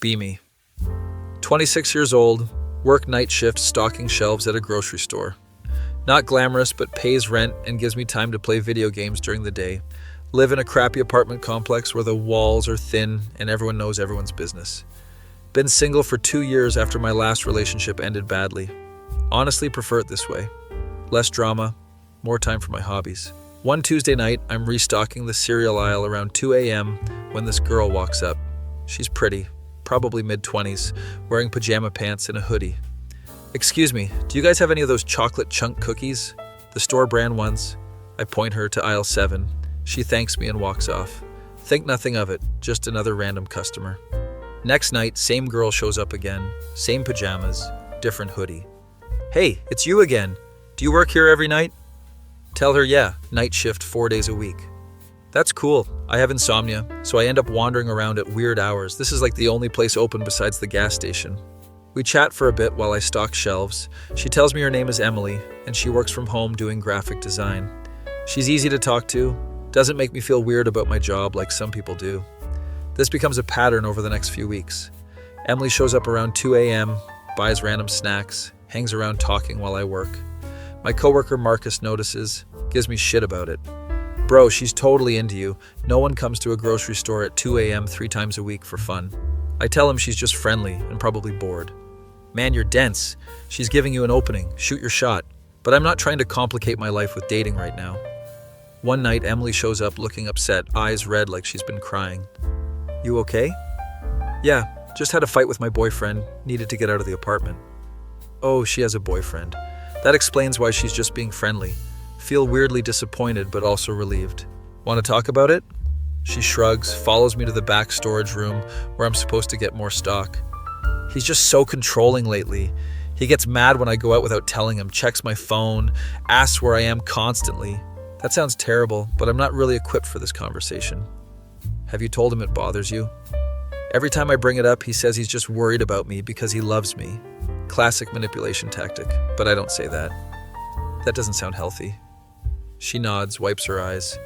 Be me. 26 years old, work night shift stocking shelves at a grocery store. Not glamorous, but pays rent and gives me time to play video games during the day. Live in a crappy apartment complex where the walls are thin and everyone knows everyone's business. Been single for 2 years after my last relationship ended badly. Honestly, prefer it this way. Less drama, more time for my hobbies. One Tuesday night, I'm restocking the cereal aisle around 2 a.m. when this girl walks up. She's pretty, probably mid-20s, wearing pajama pants and a hoodie. "Excuse me, do you guys have any of those chocolate chunk cookies? The store brand ones?" I point her to aisle 7. She thanks me and walks off. Think nothing of it, just another random customer. Next night, same girl shows up again, same pajamas, different hoodie. "Hey, it's you again. Do you work here every night?" Tell her, yeah, night shift 4 days a week. "That's cool. I have insomnia, so I end up wandering around at weird hours. This is like the only place open besides the gas station." We chat for a bit while I stock shelves. She tells me her name is Emily, and she works from home doing graphic design. She's easy to talk to, doesn't make me feel weird about my job like some people do. This becomes a pattern over the next few weeks. Emily shows up around 2 a.m., buys random snacks, hangs around talking while I work. My coworker Marcus notices, gives me shit about it. "Bro, she's totally into you. No one comes to a grocery store at 2 a.m. 3 times a week for fun." I tell him she's just friendly and probably bored. "Man, you're dense. She's giving you an opening. Shoot your shot." But I'm not trying to complicate my life with dating right now. One night, Emily shows up looking upset, eyes red like she's been crying. "You okay?" "Yeah, just had a fight with my boyfriend. Needed to get out of the apartment." Oh, she has a boyfriend. That explains why she's just being friendly. Feel weirdly disappointed, but also relieved. "Want to talk about it?" She shrugs, follows me to the back storage room where I'm supposed to get more stock. "He's just so controlling lately. He gets mad when I go out without telling him, checks my phone, asks where I am constantly." That sounds terrible, but I'm not really equipped for this conversation. "Have you told him it bothers you?" Every time I bring it up, he says he's just worried about me because he loves me. Classic manipulation tactic, but I don't say that. That doesn't sound healthy. She nods, wipes her eyes.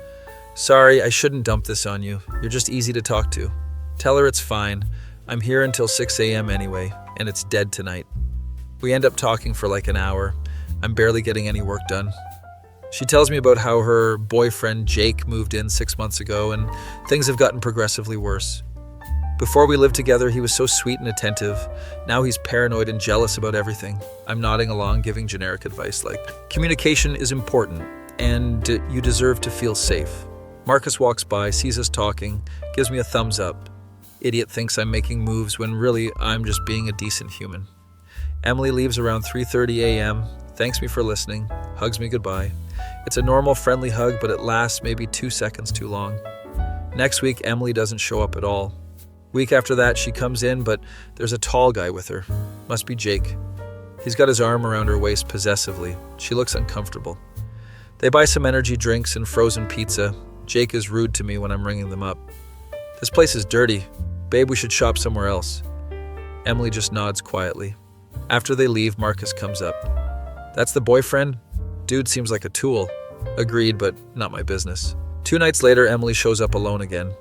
"Sorry, I shouldn't dump this on you. You're just easy to talk to. Tell her it's fine. I'm here until 6 a.m. anyway, and it's dead tonight." We end up talking for like an hour. I'm barely getting any work done. She tells me about how her boyfriend Jake moved in 6 months ago, and things have gotten progressively worse. Before we lived together, he was so sweet and attentive. Now he's paranoid and jealous about everything. I'm nodding along, giving generic advice like, "Communication is important, and you deserve to feel safe." Marcus walks by, sees us talking, gives me a thumbs up. Idiot thinks I'm making moves when really I'm just being a decent human. Emily leaves around 3:30 a.m., thanks me for listening, hugs me goodbye. It's a normal, friendly hug, but it lasts maybe 2 seconds too long. Next week, Emily doesn't show up at all. Week after that, she comes in, but there's a tall guy with her. Must be Jake. He's got his arm around her waist possessively. She looks uncomfortable. They buy some energy drinks and frozen pizza. Jake is rude to me when I'm ringing them up. "This place is dirty. Babe, we should shop somewhere else." Emily just nods quietly. After they leave, Marcus comes up. "That's the boyfriend? Dude seems like a tool." Agreed, but not my business. 2 nights later, Emily shows up alone again.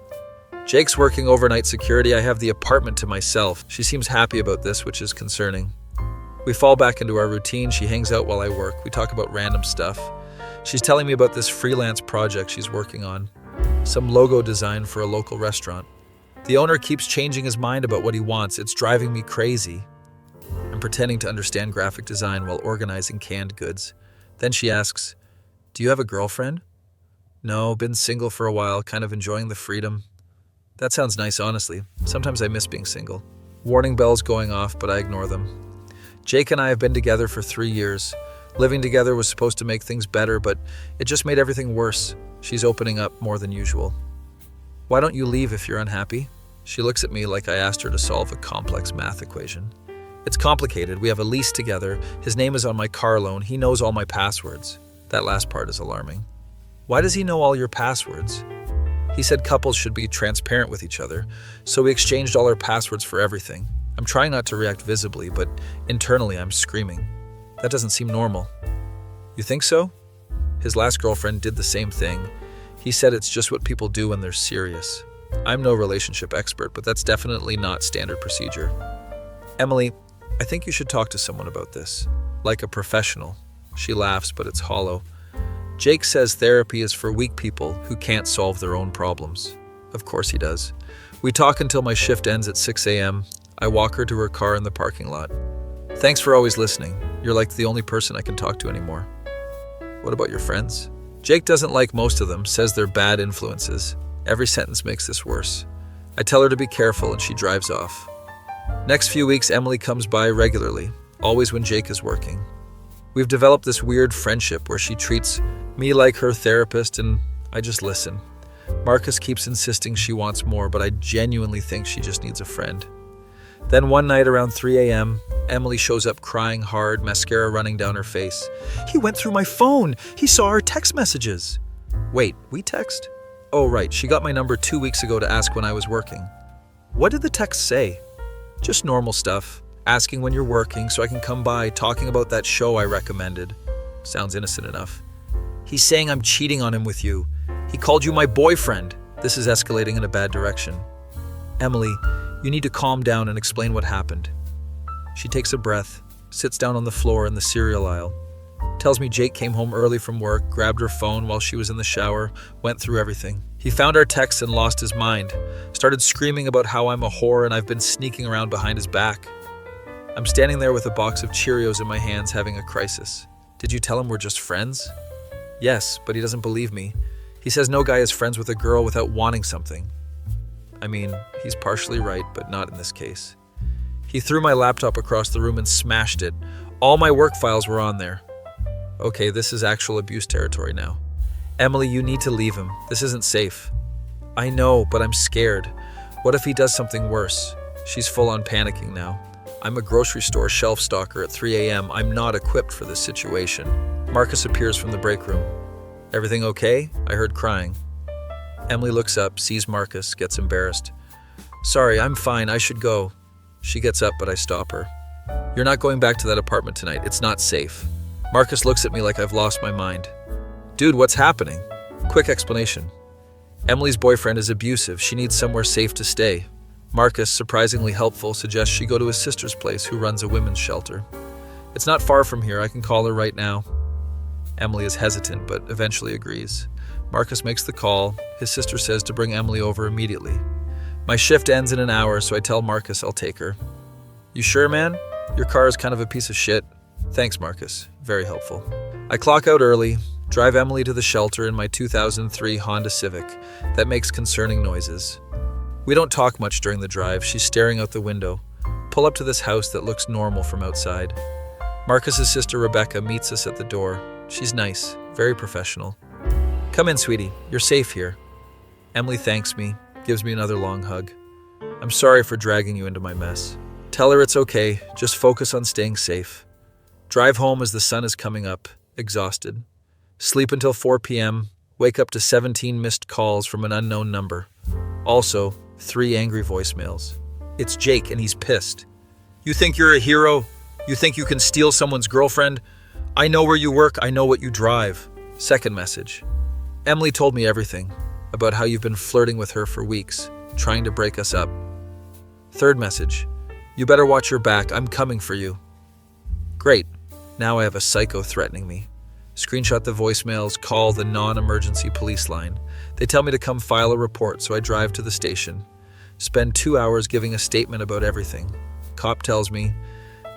"Jake's working overnight security. I have the apartment to myself." She seems happy about this, which is concerning. We fall back into our routine. She hangs out while I work. We talk about random stuff. She's telling me about this freelance project she's working on. Some logo design for a local restaurant. The owner keeps changing his mind about what he wants. It's driving me crazy. I'm pretending to understand graphic design while organizing canned goods. Then she asks, "Do you have a girlfriend?" "No, been single for a while, kind of enjoying the freedom." That sounds nice, honestly. Sometimes I miss being single. Warning bells going off, but I ignore them. Jake and I have been together for 3 years. Living together was supposed to make things better, but it just made everything worse. She's opening up more than usual. "Why don't you leave if you're unhappy?" She looks at me like I asked her to solve a complex math equation. "It's complicated. We have a lease together. His name is on my car loan. He knows all my passwords." That last part is alarming. "Why does he know all your passwords?" He said couples should be transparent with each other, so we exchanged all our passwords for everything. I'm trying not to react visibly, but internally I'm screaming. That doesn't seem normal. "You think so?" His last girlfriend did the same thing. He said it's just what people do when they're serious. I'm no relationship expert, but that's definitely not standard procedure. Emily, I think you should talk to someone about this. Like a professional. She laughs, but it's hollow. Jake says therapy is for weak people who can't solve their own problems. Of course he does. We talk until my shift ends at 6 a.m. I walk her to her car in the parking lot. Thanks for always listening. You're like the only person I can talk to anymore. What about your friends? Jake doesn't like most of them, says they're bad influences. Every sentence makes this worse. I tell her to be careful and she drives off. Next few weeks, Emily comes by regularly, always when Jake is working. We've developed this weird friendship where she treats me like her therapist and I just listen. Marcus keeps insisting she wants more, but I genuinely think she just needs a friend. Then one night around 3 a.m., Emily shows up crying hard, mascara running down her face. He went through my phone. He saw our text messages. Wait, we text? Oh, right. She got my number 2 weeks ago to ask when I was working. What did the text say? Just normal stuff. Asking when you're working so I can come by, talking about that show I recommended. Sounds innocent enough. He's saying I'm cheating on him with you. He called you my boyfriend. This is escalating in a bad direction. Emily, you need to calm down and explain what happened. She takes a breath, sits down on the floor in the cereal aisle, tells me Jake came home early from work, grabbed her phone while she was in the shower, went through everything. He found our texts and lost his mind, started screaming about how I'm a whore and I've been sneaking around behind his back. I'm standing there with a box of Cheerios in my hands having a crisis. Did you tell him we're just friends? Yes, but he doesn't believe me. He says no guy is friends with a girl without wanting something. I mean, he's partially right, but not in this case. He threw my laptop across the room and smashed it. All my work files were on there. Okay, this is actual abuse territory now. Emily, you need to leave him. This isn't safe. I know, but I'm scared. What if he does something worse? She's full on panicking now. I'm a grocery store shelf stalker at 3 a.m. I'm not equipped for this situation. Marcus appears from the break room. Everything okay? I heard crying. Emily looks up, sees Marcus, gets embarrassed. Sorry, I'm fine. I should go. She gets up, but I stop her. You're not going back to that apartment tonight. It's not safe. Marcus looks at me like I've lost my mind. Dude, what's happening? Quick explanation. Emily's boyfriend is abusive. She needs somewhere safe to stay. Marcus, surprisingly helpful, suggests she go to his sister's place, who runs a women's shelter. It's not far from here. I can call her right now. Emily is hesitant, but eventually agrees. Marcus makes the call. His sister says to bring Emily over immediately. My shift ends in an hour, so I tell Marcus I'll take her. You sure, man? Your car is kind of a piece of shit. Thanks, Marcus. Very helpful. I clock out early, drive Emily to the shelter in my 2003 Honda Civic that makes concerning noises. We don't talk much during the drive. She's staring out the window. Pull up to this house that looks normal from outside. Marcus's sister Rebecca meets us at the door. She's nice, very professional. Come in, sweetie. You're safe here. Emily thanks me, gives me another long hug. I'm sorry for dragging you into my mess. Tell her it's okay. Just focus on staying safe. Drive home as the sun is coming up, exhausted. Sleep until 4 p.m. Wake up to 17 missed calls from an unknown number. Also, 3 angry voicemails. It's Jake and he's pissed. You think you're a hero? You think you can steal someone's girlfriend? I know where you work. I know what you drive. Second message. Emily told me everything about how you've been flirting with her for weeks, trying to break us up. Third message. You better watch your back. I'm coming for you. Great. Now I have a psycho threatening me. Screenshot the voicemails, call the non-emergency police line. They tell me to come file a report, so I drive to the station. Spend 2 hours giving a statement about everything. Cop tells me,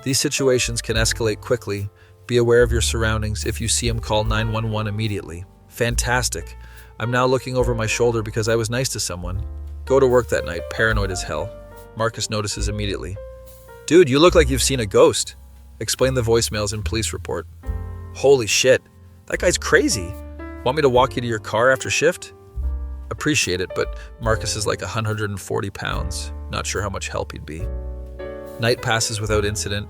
these situations can escalate quickly. Be aware of your surroundings. If you see him, call 911 immediately. Fantastic. I'm now looking over my shoulder because I was nice to someone. Go to work that night, paranoid as hell. Marcus notices immediately. Dude, you look like you've seen a ghost. Explain the voicemails and police report. Holy shit, that guy's crazy. Want me to walk you to your car after shift? Appreciate it, but Marcus is like 140 pounds. Not sure how much help he'd be. Night passes without incident,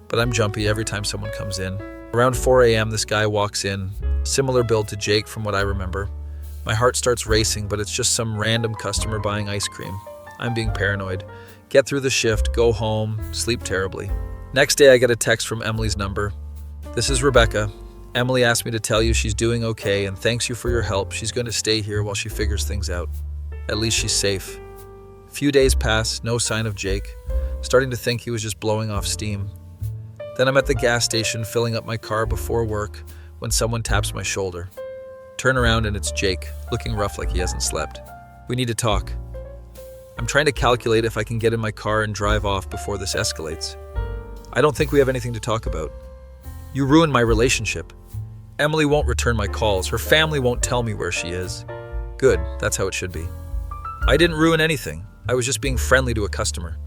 but I'm jumpy every time someone comes in. Around 4 a.m., this guy walks in, similar build to Jake from what I remember. My heart starts racing, but it's just some random customer buying ice cream. I'm being paranoid. Get through the shift, go home, sleep terribly. Next day, I get a text from Emily's number. This is Rebecca. Emily asked me to tell you she's doing okay and thanks you for your help. She's going to stay here while she figures things out. At least she's safe. A few days pass, no sign of Jake, starting to think he was just blowing off steam. Then I'm at the gas station filling up my car before work when someone taps my shoulder. Turn around and it's Jake, looking rough like he hasn't slept. We need to talk. I'm trying to calculate if I can get in my car and drive off before this escalates. I don't think we have anything to talk about. You ruined my relationship. Emily won't return my calls. Her family won't tell me where she is. Good, that's how it should be. I didn't ruin anything. I was just being friendly to a customer.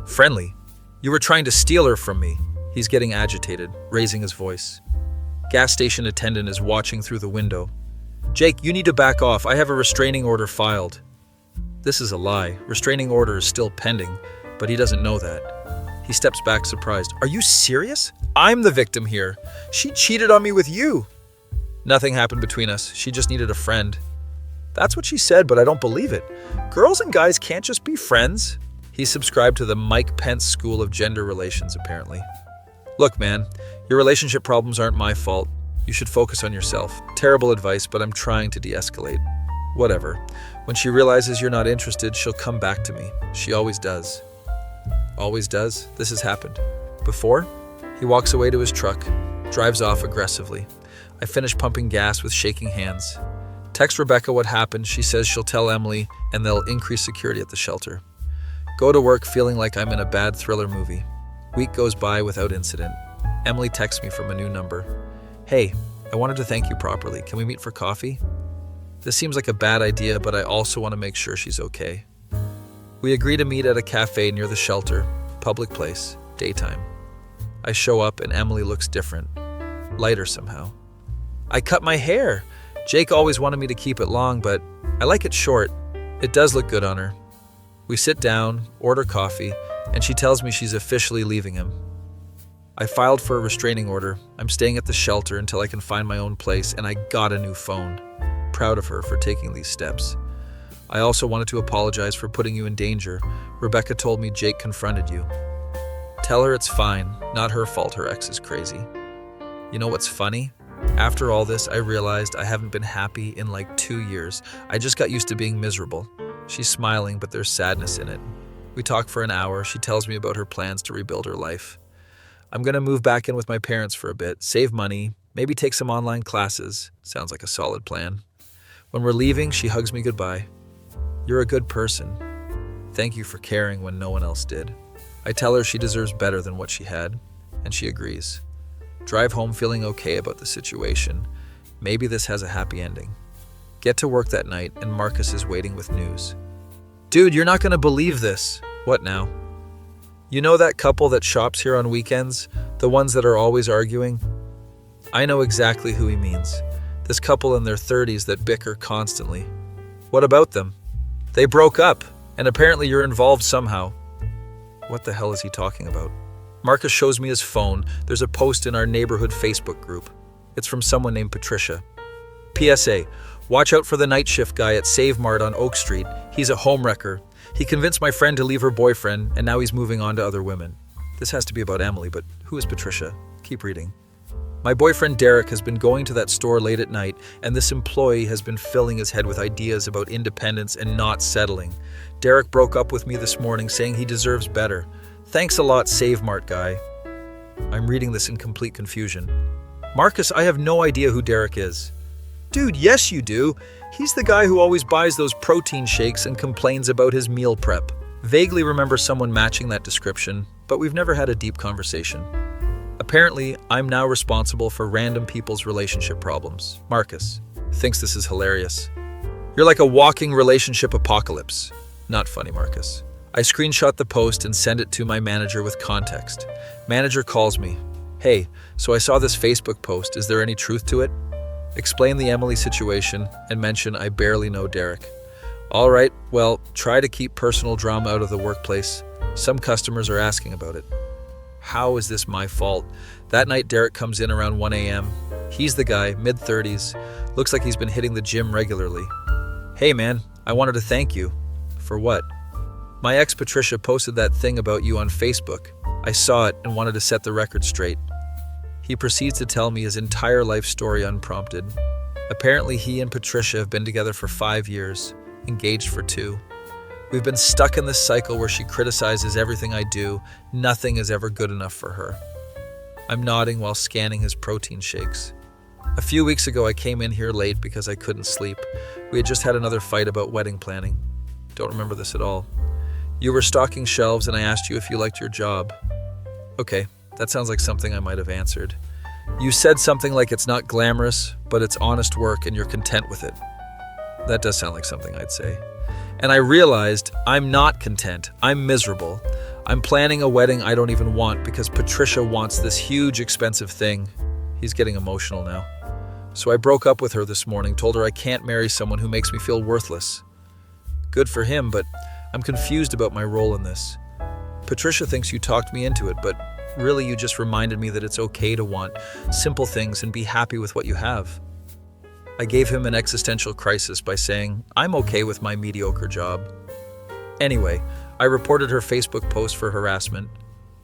Friendly? You were trying to steal her from me. He's getting agitated, raising his voice. Gas station attendant is watching through the window. Jake, you need to back off. I have a restraining order filed. This is a lie. Restraining order is still pending, but he doesn't know that. He steps back surprised. Are you serious? I'm the victim here. She cheated on me with you. Nothing happened between us. She just needed a friend. That's what she said, but I don't believe it. Girls and guys can't just be friends. He subscribed to the Mike Pence School of Gender Relations, apparently. Look, man, your relationship problems aren't my fault. You should focus on yourself. Terrible advice, but I'm trying to de-escalate. Whatever. When she realizes you're not interested, she'll come back to me. She always does. Always does? This has happened. Before? He walks away to his truck, drives off aggressively. I finish pumping gas with shaking hands. Text Rebecca what happened. She says she'll tell Emily and they'll increase security at the shelter. Go to work feeling like I'm in a bad thriller movie. Week goes by without incident. Emily texts me from a new number. Hey, I wanted to thank you properly. Can we meet for coffee? This seems like a bad idea, but I also want to make sure she's okay. We agree to meet at a cafe near the shelter, public place, daytime. I show up and Emily looks different, lighter somehow. I cut my hair. Jake always wanted me to keep it long, but I like it short. It does look good on her. We sit down, order coffee, and she tells me she's officially leaving him. I filed for a restraining order. I'm staying at the shelter until I can find my own place, and I got a new phone. Proud of her for taking these steps. I also wanted to apologize for putting you in danger. Rebecca told me Jake confronted you. Tell her it's fine, not her fault her ex is crazy. You know what's funny? After all this, I realized I haven't been happy in like 2 years. I just got used to being miserable. She's smiling, but there's sadness in it. We talk for an hour. She tells me about her plans to rebuild her life. I'm going to move back in with my parents for a bit, save money, maybe take some online classes. Sounds like a solid plan. When we're leaving, she hugs me goodbye. You're a good person. Thank you for caring when no one else did. I tell her she deserves better than what she had, and she agrees. Drive home feeling okay about the situation. Maybe this has a happy ending. Get to work that night, and Marcus is waiting with news. Dude, you're not going to believe this. What now? You know that couple that shops here on weekends? The ones that are always arguing? I know exactly who he means. This couple in their 30s that bicker constantly. What about them? They broke up, and apparently you're involved somehow. What the hell is he talking about? Marcus shows me his phone. There's a post in our neighborhood Facebook group. It's from someone named Patricia. PSA, watch out for the night shift guy at Save Mart on Oak Street. He's a homewrecker. He convinced my friend to leave her boyfriend, and now he's moving on to other women. This has to be about Emily, but who is Patricia? Keep reading. My boyfriend Derek has been going to that store late at night, and this employee has been filling his head with ideas about independence and not settling. Derek broke up with me this morning, saying he deserves better. Thanks a lot, Save Mart guy. I'm reading this in complete confusion. Marcus, I have no idea who Derek is. Dude, yes you do. He's the guy who always buys those protein shakes and complains about his meal prep. Vaguely remember someone matching that description, but we've never had a deep conversation. Apparently, I'm now responsible for random people's relationship problems. Marcus thinks this is hilarious. You're like a walking relationship apocalypse. Not funny, Marcus. I screenshot the post and send it to my manager with context. Manager calls me. Hey, so I saw this Facebook post. Is there any truth to it? Explain the Emily situation and mention I barely know Derek. All right, well, try to keep personal drama out of the workplace. Some customers are asking about it. How is this my fault? That night, Derek comes in around 1 a.m. He's the guy, mid-30s. Looks like he's been hitting the gym regularly. Hey man, I wanted to thank you. For what? My ex Patricia posted that thing about you on Facebook. I saw it and wanted to set the record straight. He proceeds to tell me his entire life story unprompted. Apparently he and Patricia have been together for 5 years. engaged for 2. We've been stuck in this cycle where she criticizes everything I do. Nothing is ever good enough for her. I'm nodding while scanning his protein shakes. A few weeks ago, I came in here late because I couldn't sleep. We had just had another fight about wedding planning. Don't remember this at all. You were stocking shelves and I asked you if you liked your job. Okay, that sounds like something I might have answered. You said something like it's not glamorous, but it's honest work and you're content with it. That does sound like something I'd say. And I realized I'm not content. I'm miserable. I'm planning a wedding I don't even want because Patricia wants this huge, expensive thing. He's getting emotional now. So I broke up with her this morning, told her I can't marry someone who makes me feel worthless. Good for him, but I'm confused about my role in this. Patricia thinks you talked me into it, but really you just reminded me that it's okay to want simple things and be happy with what you have. I gave him an existential crisis by saying, I'm okay with my mediocre job. Anyway, I reported her Facebook post for harassment.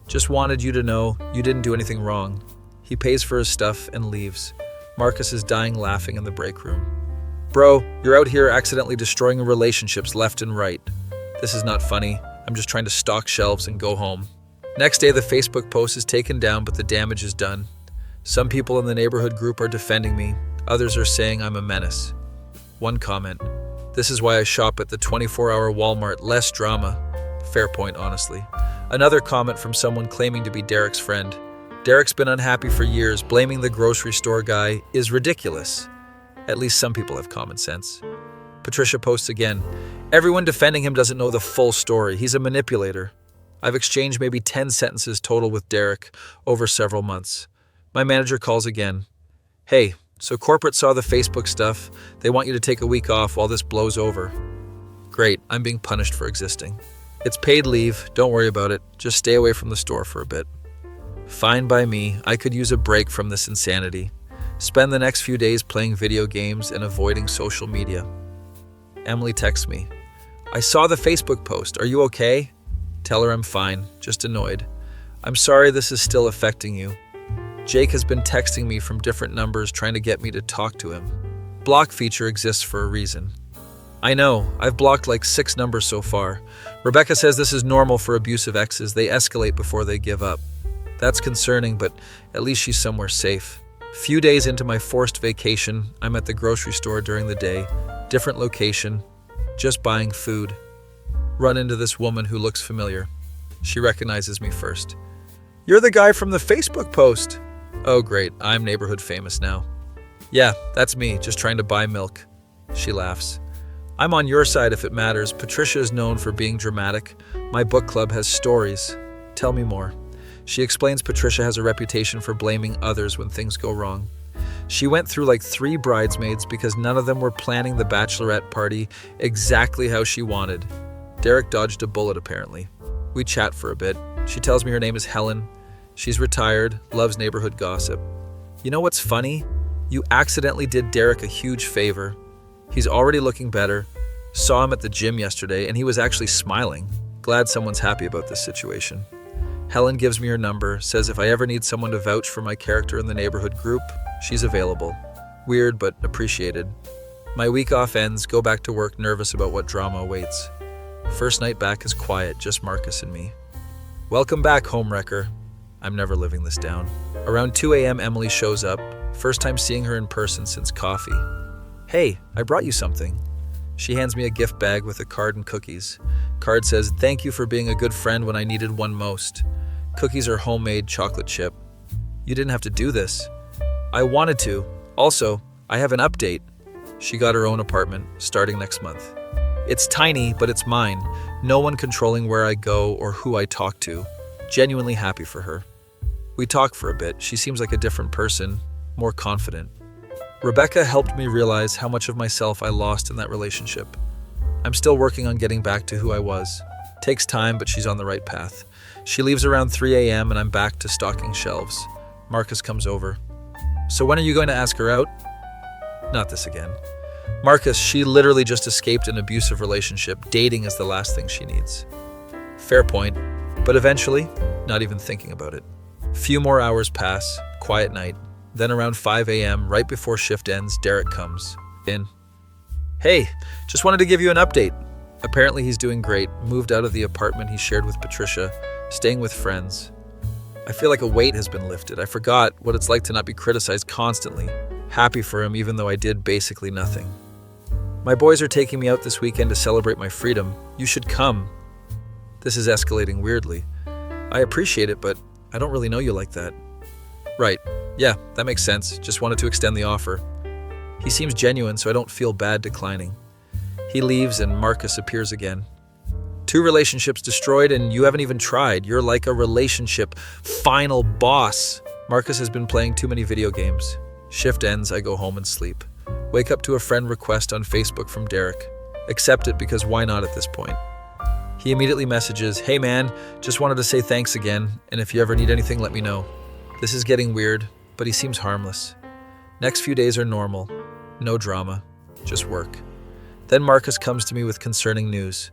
Just wanted you to know you didn't do anything wrong. He pays for his stuff and leaves. Marcus is dying laughing in the break room. Bro, you're out here accidentally destroying relationships left and right. This is not funny. I'm just trying to stock shelves and go home. Next day, the Facebook post is taken down, but the damage is done. Some people in the neighborhood group are defending me. Others are saying I'm a menace. One comment, this is why I shop at the 24-hour Walmart, less drama. Fair point, honestly. Another comment from someone claiming to be Derek's friend. Derek's been unhappy for years, blaming the grocery store guy is ridiculous. At least some people have common sense. Patricia posts again. Everyone defending him doesn't know the full story. He's a manipulator. I've exchanged maybe 10 sentences total with Derek over several months. My manager calls again. Hey, so corporate saw the Facebook stuff. They want you to take a week off while this blows over. Great, I'm being punished for existing. It's paid leave, don't worry about it. Just stay away from the store for a bit. Fine by me, I could use a break from this insanity. Spend the next few days playing video games and avoiding social media. Emily texts me. I saw the Facebook post, are you okay? Tell her I'm fine, just annoyed. I'm sorry this is still affecting you. Jake has been texting me from different numbers trying to get me to talk to him. Block feature exists for a reason. I know, I've blocked like 6 numbers so far. Rebecca says this is normal for abusive exes. They escalate before they give up. That's concerning, but at least she's somewhere safe. Few days into my forced vacation, I'm at the grocery store during the day, different location, just buying food. Run into this woman who looks familiar. She recognizes me first. You're the guy from the Facebook post. Oh great, I'm neighborhood famous now. Yeah, that's me, just trying to buy milk. She laughs. I'm on your side if it matters. Patricia is known for being dramatic. My book club has stories. Tell me more. She explains Patricia has a reputation for blaming others when things go wrong. She went through like 3 bridesmaids because none of them were planning the bachelorette party exactly how she wanted. Derek dodged a bullet apparently. We chat for a bit. She tells me her name is Helen. She's retired, loves neighborhood gossip. You know what's funny? You accidentally did Derek a huge favor. He's already looking better. Saw him at the gym yesterday and he was actually smiling. Glad someone's happy about this situation. Helen gives me her number, says if I ever need someone to vouch for my character in the neighborhood group, she's available. Weird, but appreciated. My week off ends, go back to work nervous about what drama awaits. First night back is quiet, just Marcus and me. Welcome back, homewrecker. I'm never living this down. Around 2 a.m. Emily shows up, first time seeing her in person since coffee. Hey, I brought you something. She hands me a gift bag with a card and cookies. Card says, thank you for being a good friend when I needed one most. Cookies are homemade chocolate chip. You didn't have to do this. I wanted to. Also, I have an update. She got her own apartment, starting next month. It's tiny, but it's mine. No one controlling where I go or who I talk to. Genuinely happy for her. We talk for a bit. She seems like a different person, more confident. Rebecca helped me realize how much of myself I lost in that relationship. I'm still working on getting back to who I was. Takes time, but she's on the right path. She leaves around 3 a.m. and I'm back to stocking shelves. Marcus comes over. So when are you going to ask her out? Not this again. Marcus, she literally just escaped an abusive relationship. Dating is the last thing she needs. Fair point, but eventually, not even thinking about it. Few more hours pass, quiet night. Then around 5 a.m., right before shift ends, Derek comes in. Hey, just wanted to give you an update. Apparently he's doing great, moved out of the apartment he shared with Patricia, staying with friends. I feel like a weight has been lifted. I forgot what it's like to not be criticized constantly. Happy for him even though I did basically nothing. My boys are taking me out this weekend to celebrate my freedom. You should come. This is escalating weirdly. I appreciate it, but I don't really know you like that. Right. Yeah, that makes sense. Just wanted to extend the offer. He seems genuine, so I don't feel bad declining. He leaves and Marcus appears again. 2 relationships destroyed and you haven't even tried. You're like a relationship final boss. Marcus has been playing too many video games. Shift ends, I go home and sleep. Wake up to a friend request on Facebook from Derek. Accept it because why not at this point? He immediately messages, "Hey man, just wanted to say thanks again, and if you ever need anything, let me know." This is getting weird, but he seems harmless. Next few days are normal. No drama, just work. Then Marcus comes to me with concerning news.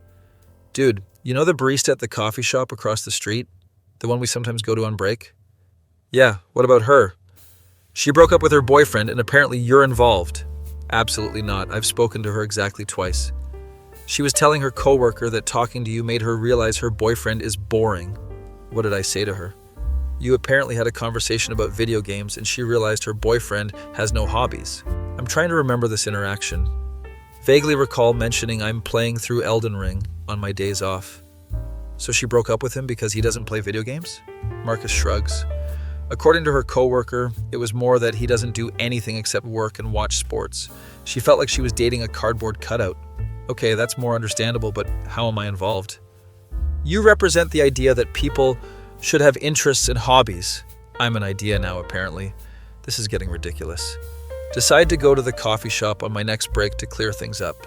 "Dude, you know the barista at the coffee shop across the street? The one we sometimes go to on break?" "Yeah, what about her?" "She broke up with her boyfriend and apparently you're involved." "Absolutely not. I've spoken to her exactly twice." "She was telling her coworker that talking to you made her realize her boyfriend is boring." "What did I say to her?" "You apparently had a conversation about video games and she realized her boyfriend has no hobbies." I'm trying to remember this interaction. Vaguely recall mentioning I'm playing through Elden Ring on my days off. "So she broke up with him because he doesn't play video games?" Marcus shrugs. According to her coworker, it was more that he doesn't do anything except work and watch sports. She felt like she was dating a cardboard cutout. Okay, that's more understandable, but how am I involved? "You represent the idea that people should have interests and hobbies." I'm an idea now, apparently. This is getting ridiculous. Decide to go to the coffee shop on my next break to clear things up.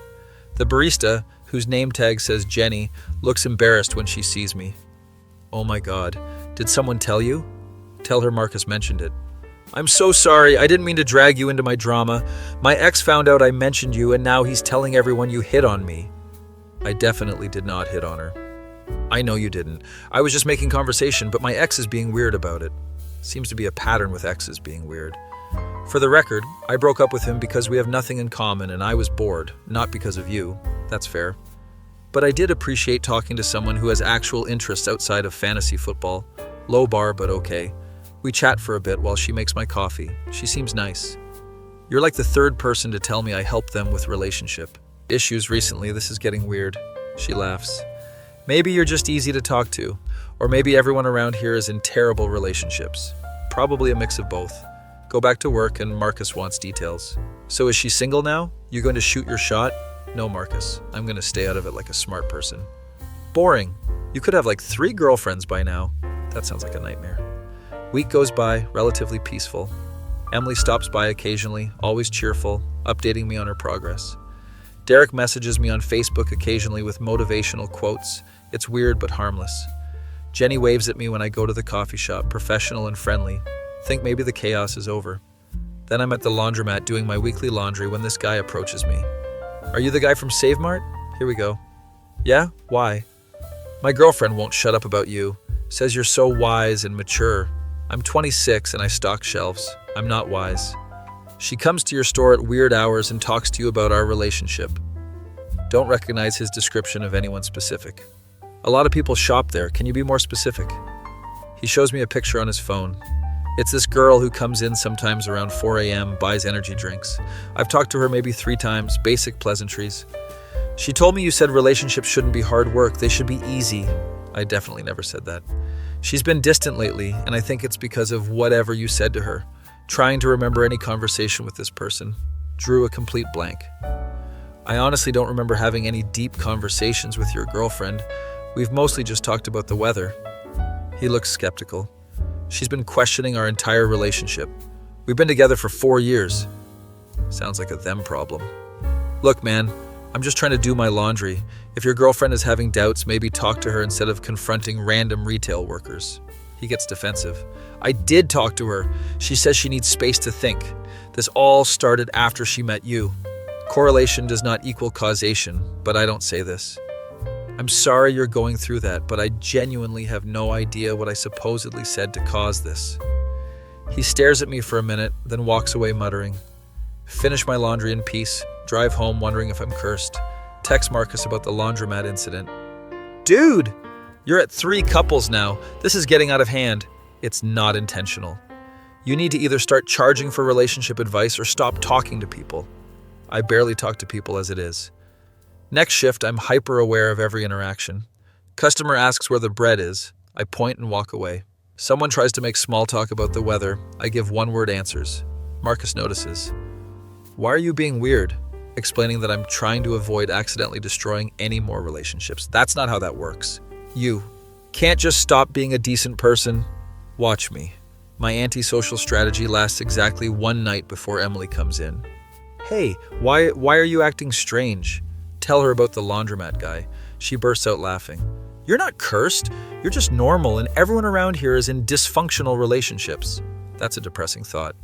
The barista, whose name tag says Jenny, looks embarrassed when she sees me. Oh my God, did someone tell you? Tell her Marcus mentioned it. "I'm so sorry, I didn't mean to drag you into my drama. My ex found out I mentioned you and now he's telling everyone you hit on me." I definitely did not hit on her. "I know you didn't. I was just making conversation, but my ex is being weird about it." Seems to be a pattern with exes being weird. "For the record, I broke up with him because we have nothing in common and I was bored, not because of you. That's fair. But I did appreciate talking to someone who has actual interests outside of fantasy football. Low bar, but okay. We chat for a bit while she makes my coffee. She seems nice. You're like the 3rd person to tell me I helped them with relationship issues recently. This is getting weird." She laughs. "Maybe you're just easy to talk to, or maybe everyone around here is in terrible relationships. Probably a mix of both. Go back to work and Marcus wants details." "So is she single now? You going to shoot your shot?" "No, Marcus. I'm going to stay out of it like a smart person." "Boring. You could have like 3 girlfriends by now." That sounds like a nightmare. Week goes by, relatively peaceful. Emily stops by occasionally, always cheerful, updating me on her progress. Derek messages me on Facebook occasionally with motivational quotes. It's weird but harmless. Jenny waves at me when I go to the coffee shop, professional and friendly. Think maybe the chaos is over. Then I'm at the laundromat doing my weekly laundry when this guy approaches me. "Are you the guy from Save Mart?" Here we go. "Yeah? Why?" "My girlfriend won't shut up about you. Says you're so wise and mature." "I'm 26 and I stock shelves. I'm not wise." "She comes to your store at weird hours and talks to you about our relationship." Don't recognize his description of anyone specific. "A lot of people shop there. Can you be more specific?" He shows me a picture on his phone. It's this girl who comes in sometimes around 4 a.m., buys energy drinks. I've talked to her maybe 3 times, basic pleasantries. "She told me you said relationships shouldn't be hard work, they should be easy." I definitely never said that. "She's been distant lately, and I think it's because of whatever you said to her. Trying to remember any conversation with this person. Drew a complete blank." "I honestly don't remember having any deep conversations with your girlfriend. We've mostly just talked about the weather." He looks skeptical. "She's been questioning our entire relationship. We've been together for 4 years." Sounds like a them problem. "Look, man, I'm just trying to do my laundry. If your girlfriend is having doubts, maybe talk to her instead of confronting random retail workers." He gets defensive. "I did talk to her. She says she needs space to think. This all started after she met you. Correlation does not equal causation, but I don't say this. I'm sorry you're going through that, but I genuinely have no idea what I supposedly said to cause this." He stares at me for a minute, then walks away muttering, "Finish my laundry in peace. Drive home wondering if I'm cursed. Text Marcus about the laundromat incident. Dude, you're at 3 couples now. This is getting out of hand. It's not intentional. You need to either start charging for relationship advice or stop talking to people. I barely talk to people as it is. Next shift, I'm hyper aware of every interaction. Customer asks where the bread is. I point and walk away. Someone tries to make small talk about the weather. I give one-word answers. Marcus notices. Why are you being weird? Explaining that I'm trying to avoid accidentally destroying any more relationships. That's not how that works. You can't just stop being a decent person. Watch me. My antisocial strategy lasts exactly 1 night before Emily comes in. Hey, why are you acting strange? Tell her about the laundromat guy. She bursts out laughing. You're not cursed. You're just normal, and everyone around here is in dysfunctional relationships. That's a depressing thought.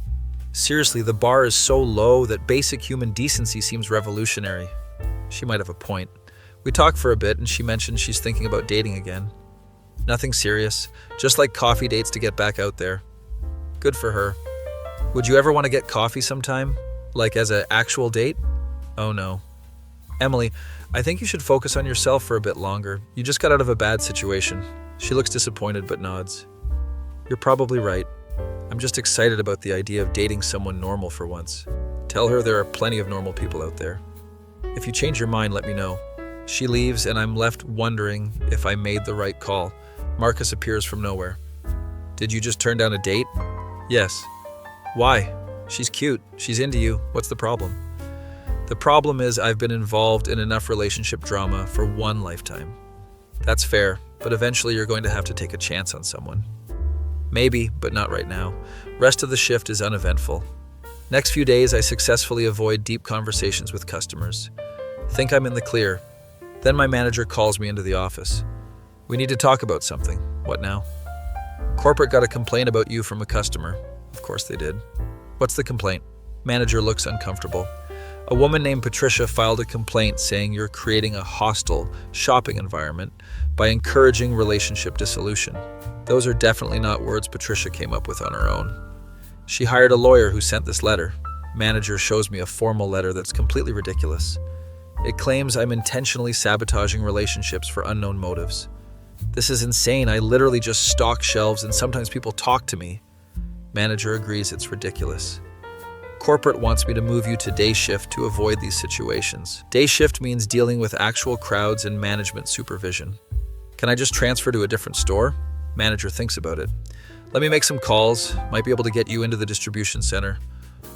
Seriously, the bar is so low that basic human decency seems revolutionary. She might have a point. We talk for a bit, and she mentions she's thinking about dating again. Nothing serious, just like coffee dates to get back out there. Good for her. Would you ever want to get coffee sometime? Like as an actual date? Oh no. Emily, I think you should focus on yourself for a bit longer. You just got out of a bad situation. She looks disappointed but nods. You're probably right. I'm just excited about the idea of dating someone normal for once. Tell her there are plenty of normal people out there. If you change your mind, let me know. She leaves and I'm left wondering if I made the right call. Marcus appears from nowhere. Did you just turn down a date? Yes. Why? She's cute. She's into you. What's the problem? The problem is I've been involved in enough relationship drama for 1 lifetime. That's fair, but eventually you're going to have to take a chance on someone. Maybe, but not right now. Rest of the shift is uneventful. Next few days, I successfully avoid deep conversations with customers. Think I'm in the clear. Then my manager calls me into the office. We need to talk about something. What now? Corporate got a complaint about you from a customer. Of course they did. What's the complaint? Manager looks uncomfortable. A woman named Patricia filed a complaint saying you're creating a hostile shopping environment by encouraging relationship dissolution. Those are definitely not words Patricia came up with on her own. She hired a lawyer who sent this letter. Manager shows me a formal letter that's completely ridiculous. It claims I'm intentionally sabotaging relationships for unknown motives. This is insane. I literally just stock shelves and sometimes people talk to me. Manager agrees it's ridiculous. Corporate wants me to move you to day shift to avoid these situations. Day shift means dealing with actual crowds and management supervision. Can I just transfer to a different store? Manager thinks about it. Let me make some calls. Might be able to get you into the distribution center.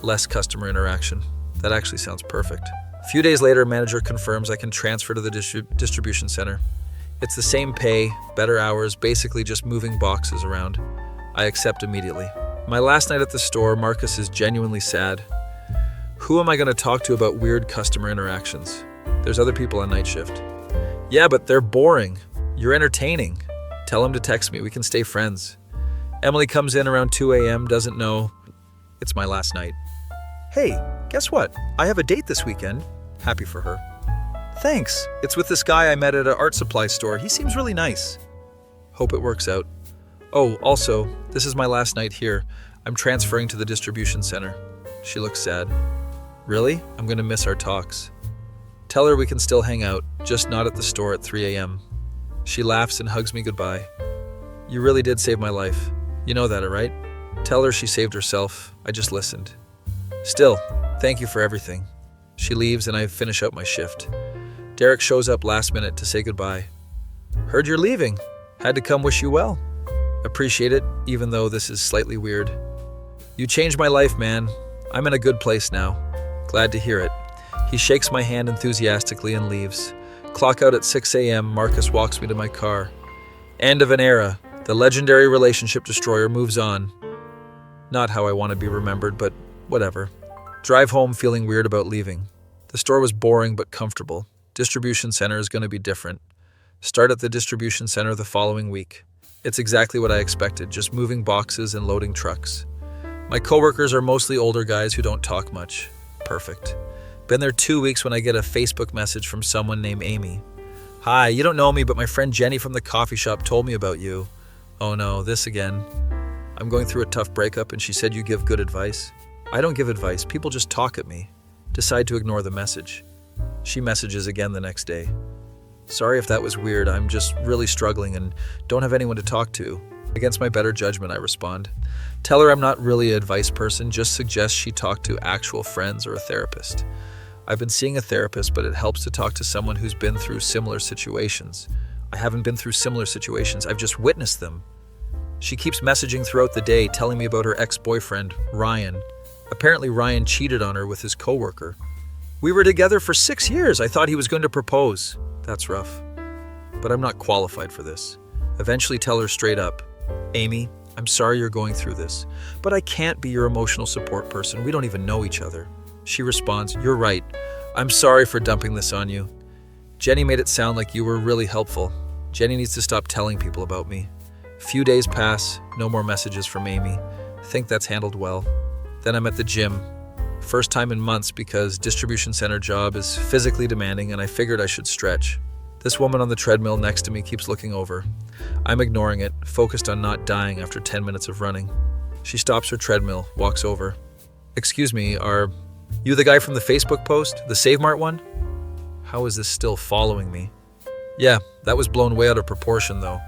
Less customer interaction. That actually sounds perfect. A few days later, manager confirms I can transfer to the distribution center. It's the same pay, better hours, basically just moving boxes around. I accept immediately. My last night at the store, Marcus is genuinely sad. Who am I going to talk to about weird customer interactions? There's other people on night shift. Yeah, but they're boring. You're entertaining. Tell him to text me. We can stay friends. Emily comes in around 2 a.m., doesn't know. It's my last night. Hey, guess what? I have a date this weekend. Happy for her. Thanks. It's with this guy I met at an art supply store. He seems really nice. Hope it works out. Oh, also, this is my last night here. I'm transferring to the distribution center. She looks sad. Really? I'm going to miss our talks. Tell her we can still hang out, just not at the store at 3 a.m. She laughs and hugs me goodbye. You really did save my life. You know that, right? Tell her she saved herself. I just listened. Still, thank you for everything. She leaves and I finish up my shift. Derek shows up last minute to say goodbye. Heard you're leaving. Had to come wish you well. Appreciate it, even though this is slightly weird. You changed my life, man. I'm in a good place now. Glad to hear it. He shakes my hand enthusiastically and leaves. Clock out at 6 a.m., Marcus walks me to my car. End of an era. The legendary relationship destroyer moves on. Not how I want to be remembered, but whatever. Drive home feeling weird about leaving. The store was boring but comfortable. Distribution center is going to be different. Start at the distribution center the following week. It's exactly what I expected, just moving boxes and loading trucks. My coworkers are mostly older guys who don't talk much. Perfect. Been there 2 weeks when I get a Facebook message from someone named Amy. Hi, you don't know me, but my friend Jenny from the coffee shop told me about you. Oh no, this again. I'm going through a tough breakup and she said you give good advice. I don't give advice, people just talk at me. Decide to ignore the message. She messages again the next day. Sorry if that was weird, I'm just really struggling and don't have anyone to talk to. Against my better judgment, I respond. Tell her I'm not really an advice person, just suggest she talk to actual friends or a therapist. I've been seeing a therapist, but it helps to talk to someone who's been through similar situations. I haven't been through similar situations, I've just witnessed them. She keeps messaging throughout the day, telling me about her ex-boyfriend, Ryan. Apparently Ryan cheated on her with his coworker. We were together for 6 years. I thought he was going to propose. That's rough. But I'm not qualified for this. Eventually tell her straight up, Amy, I'm sorry you're going through this, but I can't be your emotional support person. We don't even know each other. She responds, you're right. I'm sorry for dumping this on you. Jenny made it sound like you were really helpful. Jenny needs to stop telling people about me. Few days pass, no more messages from Amy. Think that's handled well. Then I'm at the gym. First time in months because distribution center job is physically demanding and I figured I should stretch. This woman on the treadmill next to me keeps looking over. I'm ignoring it, focused on not dying after 10 minutes of running. She stops her treadmill, walks over. Excuse me, are you the guy from the Facebook post? The Save Mart one? How is this still following me? Yeah, that was blown way out of proportion though.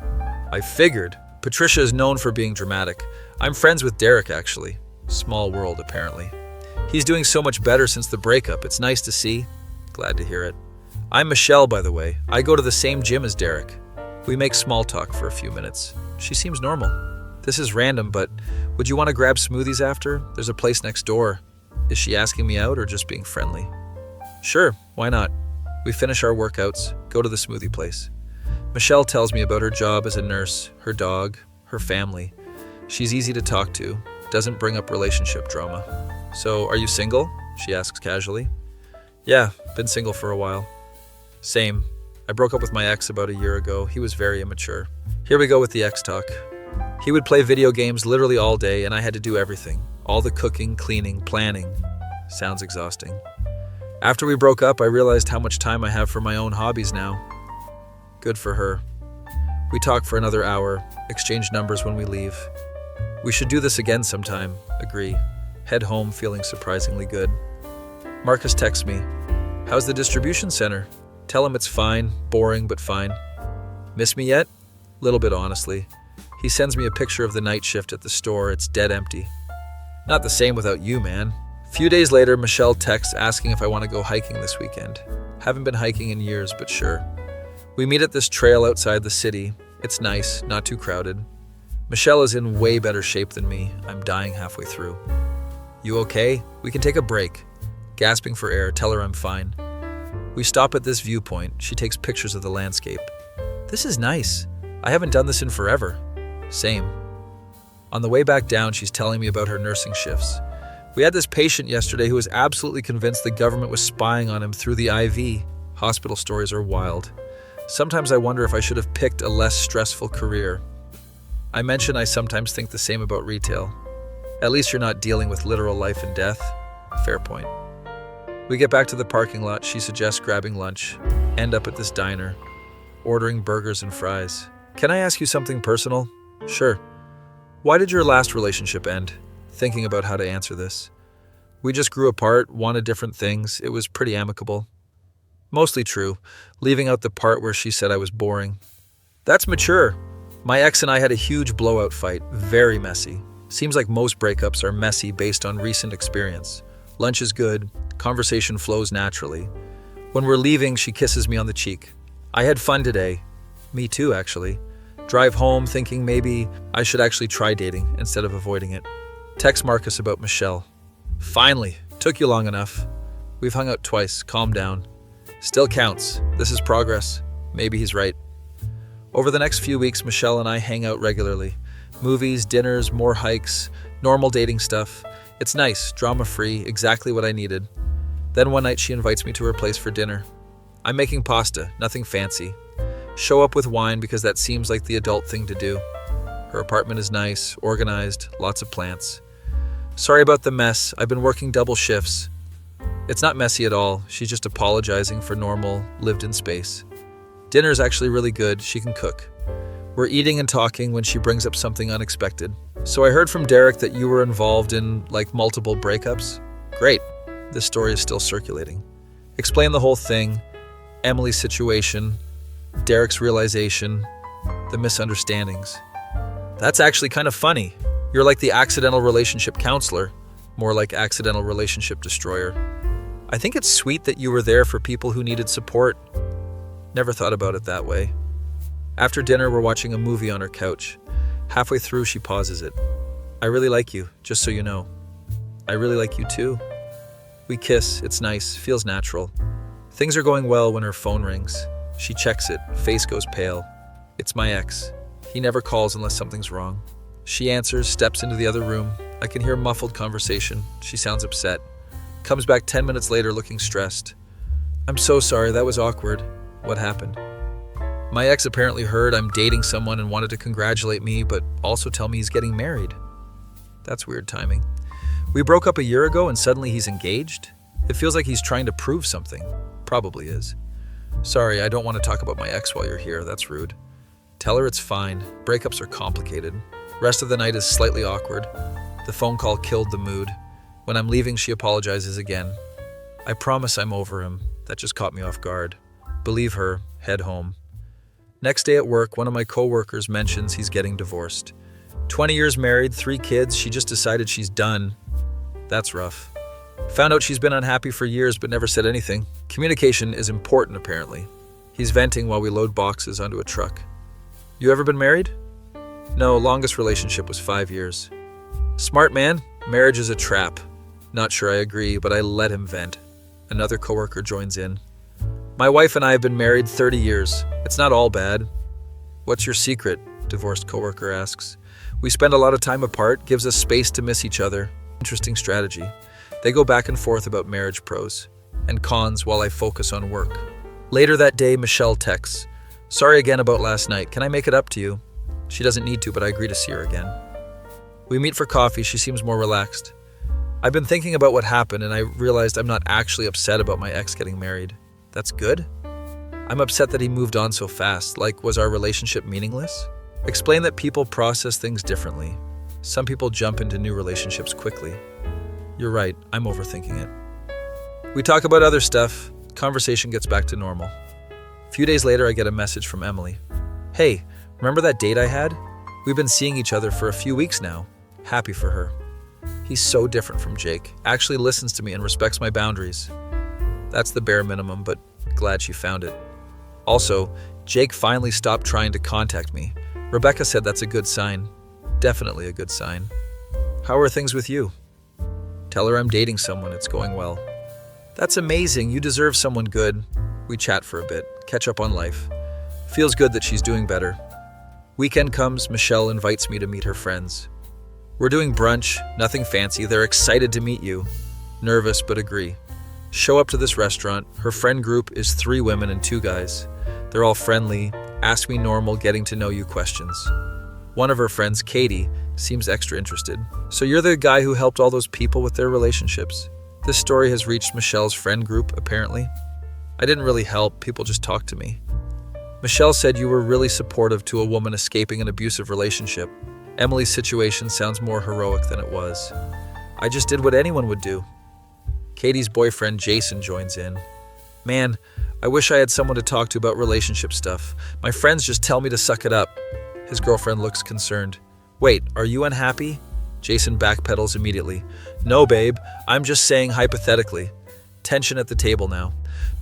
I figured. Patricia is known for being dramatic. I'm friends with Derek actually. Small world apparently. He's doing so much better since the breakup. It's nice to see. Glad to hear it. I'm Michelle, by the way. I go to the same gym as Derek. We make small talk for a few minutes. She seems normal. This is random, but would you want to grab smoothies after? There's a place next door. Is she asking me out or just being friendly? Sure, why not? We finish our workouts, go to the smoothie place. Michelle tells me about her job as a nurse, her dog, her family. She's easy to talk to, doesn't bring up relationship drama. So, are you single? She asks casually. Yeah, been single for a while. Same. I broke up with my ex about a year ago. He was very immature. Here we go with the ex talk. He would play video games literally all day and I had to do everything. All the cooking, cleaning, planning. Sounds exhausting. After we broke up, I realized how much time I have for my own hobbies now. Good for her. We talk for another hour, exchange numbers when we leave. We should do this again sometime, agree. Head home feeling surprisingly good. Marcus texts me. How's the distribution center? Tell him it's fine, boring but fine. Miss me yet? Little bit honestly. He sends me a picture of the night shift at the store. It's dead empty. Not the same without you, man. Few days later, Michelle texts asking if I want to go hiking this weekend. Haven't been hiking in years, but sure. We meet at this trail outside the city. It's nice, not too crowded. Michelle is in way better shape than me. I'm dying halfway through. You okay? We can take a break. Gasping for air, tell her I'm fine. We stop at this viewpoint. She takes pictures of the landscape. This is nice. I haven't done this in forever. Same. On the way back down, she's telling me about her nursing shifts. We had this patient yesterday who was absolutely convinced the government was spying on him through the IV. Hospital stories are wild. Sometimes I wonder if I should have picked a less stressful career. I mention I sometimes think the same about retail. At least you're not dealing with literal life and death. Fair point. We get back to the parking lot. She suggests grabbing lunch. End up at this diner, ordering burgers and fries. Can I ask you something personal? Sure. Why did your last relationship end? Thinking about how to answer this. We just grew apart, wanted different things. It was pretty amicable. Mostly true, leaving out the part where she said I was boring. That's mature. My ex and I had a huge blowout fight, very messy. Seems like most breakups are messy based on recent experience. Lunch is good, conversation flows naturally. When we're leaving, she kisses me on the cheek. I had fun today. Me too, actually. Drive home thinking maybe I should actually try dating instead of avoiding it. Text Marcus about Michelle. Finally, took you long enough. We've hung out twice, calm down. Still counts. This is progress. Maybe he's right. Over the next few weeks, Michelle and I hang out regularly. Movies, dinners, more hikes, normal dating stuff. It's nice, drama-free, exactly what I needed. Then one night she invites me to her place for dinner. I'm making pasta, nothing fancy. Show up with wine because that seems like the adult thing to do. Her apartment is nice, organized, lots of plants. Sorry about the mess, I've been working double shifts. It's not messy at all, she's just apologizing for normal, lived-in space. Dinner's actually really good, she can cook. We're eating and talking when she brings up something unexpected. So I heard from Derek that you were involved in, multiple breakups? Great. This story is still circulating. Explain the whole thing, Emily's situation, Derek's realization, the misunderstandings. That's actually kind of funny. You're like the accidental relationship counselor, more like accidental relationship destroyer. I think it's sweet that you were there for people who needed support. Never thought about it that way. After dinner, we're watching a movie on her couch. Halfway through, she pauses it. I really like you, just so you know. I really like you too. We kiss, it's nice, feels natural. Things are going well when her phone rings. She checks it, face goes pale. It's my ex. He never calls unless something's wrong. She answers, steps into the other room. I can hear muffled conversation. She sounds upset. Comes back 10 minutes later looking stressed. I'm so sorry, that was awkward. What happened? My ex apparently heard I'm dating someone and wanted to congratulate me, but also tell me he's getting married. That's weird timing. We broke up a year ago and suddenly he's engaged? It feels like he's trying to prove something. Probably is. Sorry, I don't want to talk about my ex while you're here. That's rude. Tell her it's fine. Breakups are complicated. Rest of the night is slightly awkward. The phone call killed the mood. When I'm leaving, she apologizes again. I promise I'm over him. That just caught me off guard. Believe her, head home. Next day at work, one of my coworkers mentions he's getting divorced. 20 years married, 3 kids, she just decided she's done. That's rough. Found out she's been unhappy for years but never said anything. Communication is important, apparently. He's venting while we load boxes onto a truck. You ever been married? No, longest relationship was 5 years. Smart man, marriage is a trap. Not sure I agree, but I let him vent. Another coworker joins in. My wife and I have been married 30 years. It's not all bad. What's your secret? Divorced coworker asks. We spend a lot of time apart, gives us space to miss each other. Interesting strategy. They go back and forth about marriage pros and cons while I focus on work. Later that day, Michelle texts. Sorry again about last night. Can I make it up to you? She doesn't need to, but I agree to see her again. We meet for coffee. She seems more relaxed. I've been thinking about what happened and I realized I'm not actually upset about my ex getting married. That's good? I'm upset that he moved on so fast. Like, was our relationship meaningless? Explain that people process things differently. Some people jump into new relationships quickly. You're right, I'm overthinking it. We talk about other stuff. Conversation gets back to normal. A few days later, I get a message from Emily. Hey, remember that date I had? We've been seeing each other for a few weeks now. Happy for her. He's so different from Jake. Actually listens to me and respects my boundaries. That's the bare minimum, but glad she found it. Also, Jake finally stopped trying to contact me. Rebecca said that's a good sign. Definitely a good sign. How are things with you? Tell her I'm dating someone, it's going well. That's amazing, you deserve someone good. We chat for a bit, catch up on life. Feels good that she's doing better. Weekend comes, Michelle invites me to meet her friends. We're doing brunch, nothing fancy, they're excited to meet you. Nervous but agree. Show up to this restaurant, her friend group is 3 women and 2 guys. They're all friendly, ask me normal getting to know you questions. One of her friends, Katie, seems extra interested. So you're the guy who helped all those people with their relationships? This story has reached Michelle's friend group, apparently. I didn't really help, people just talked to me. Michelle said you were really supportive to a woman escaping an abusive relationship. Emily's situation sounds more heroic than it was. I just did what anyone would do. Katie's boyfriend, Jason, joins in. Man, I wish I had someone to talk to about relationship stuff. My friends just tell me to suck it up. His girlfriend looks concerned. Wait, are you unhappy? Jason backpedals immediately. No, babe, I'm just saying hypothetically. Tension at the table now.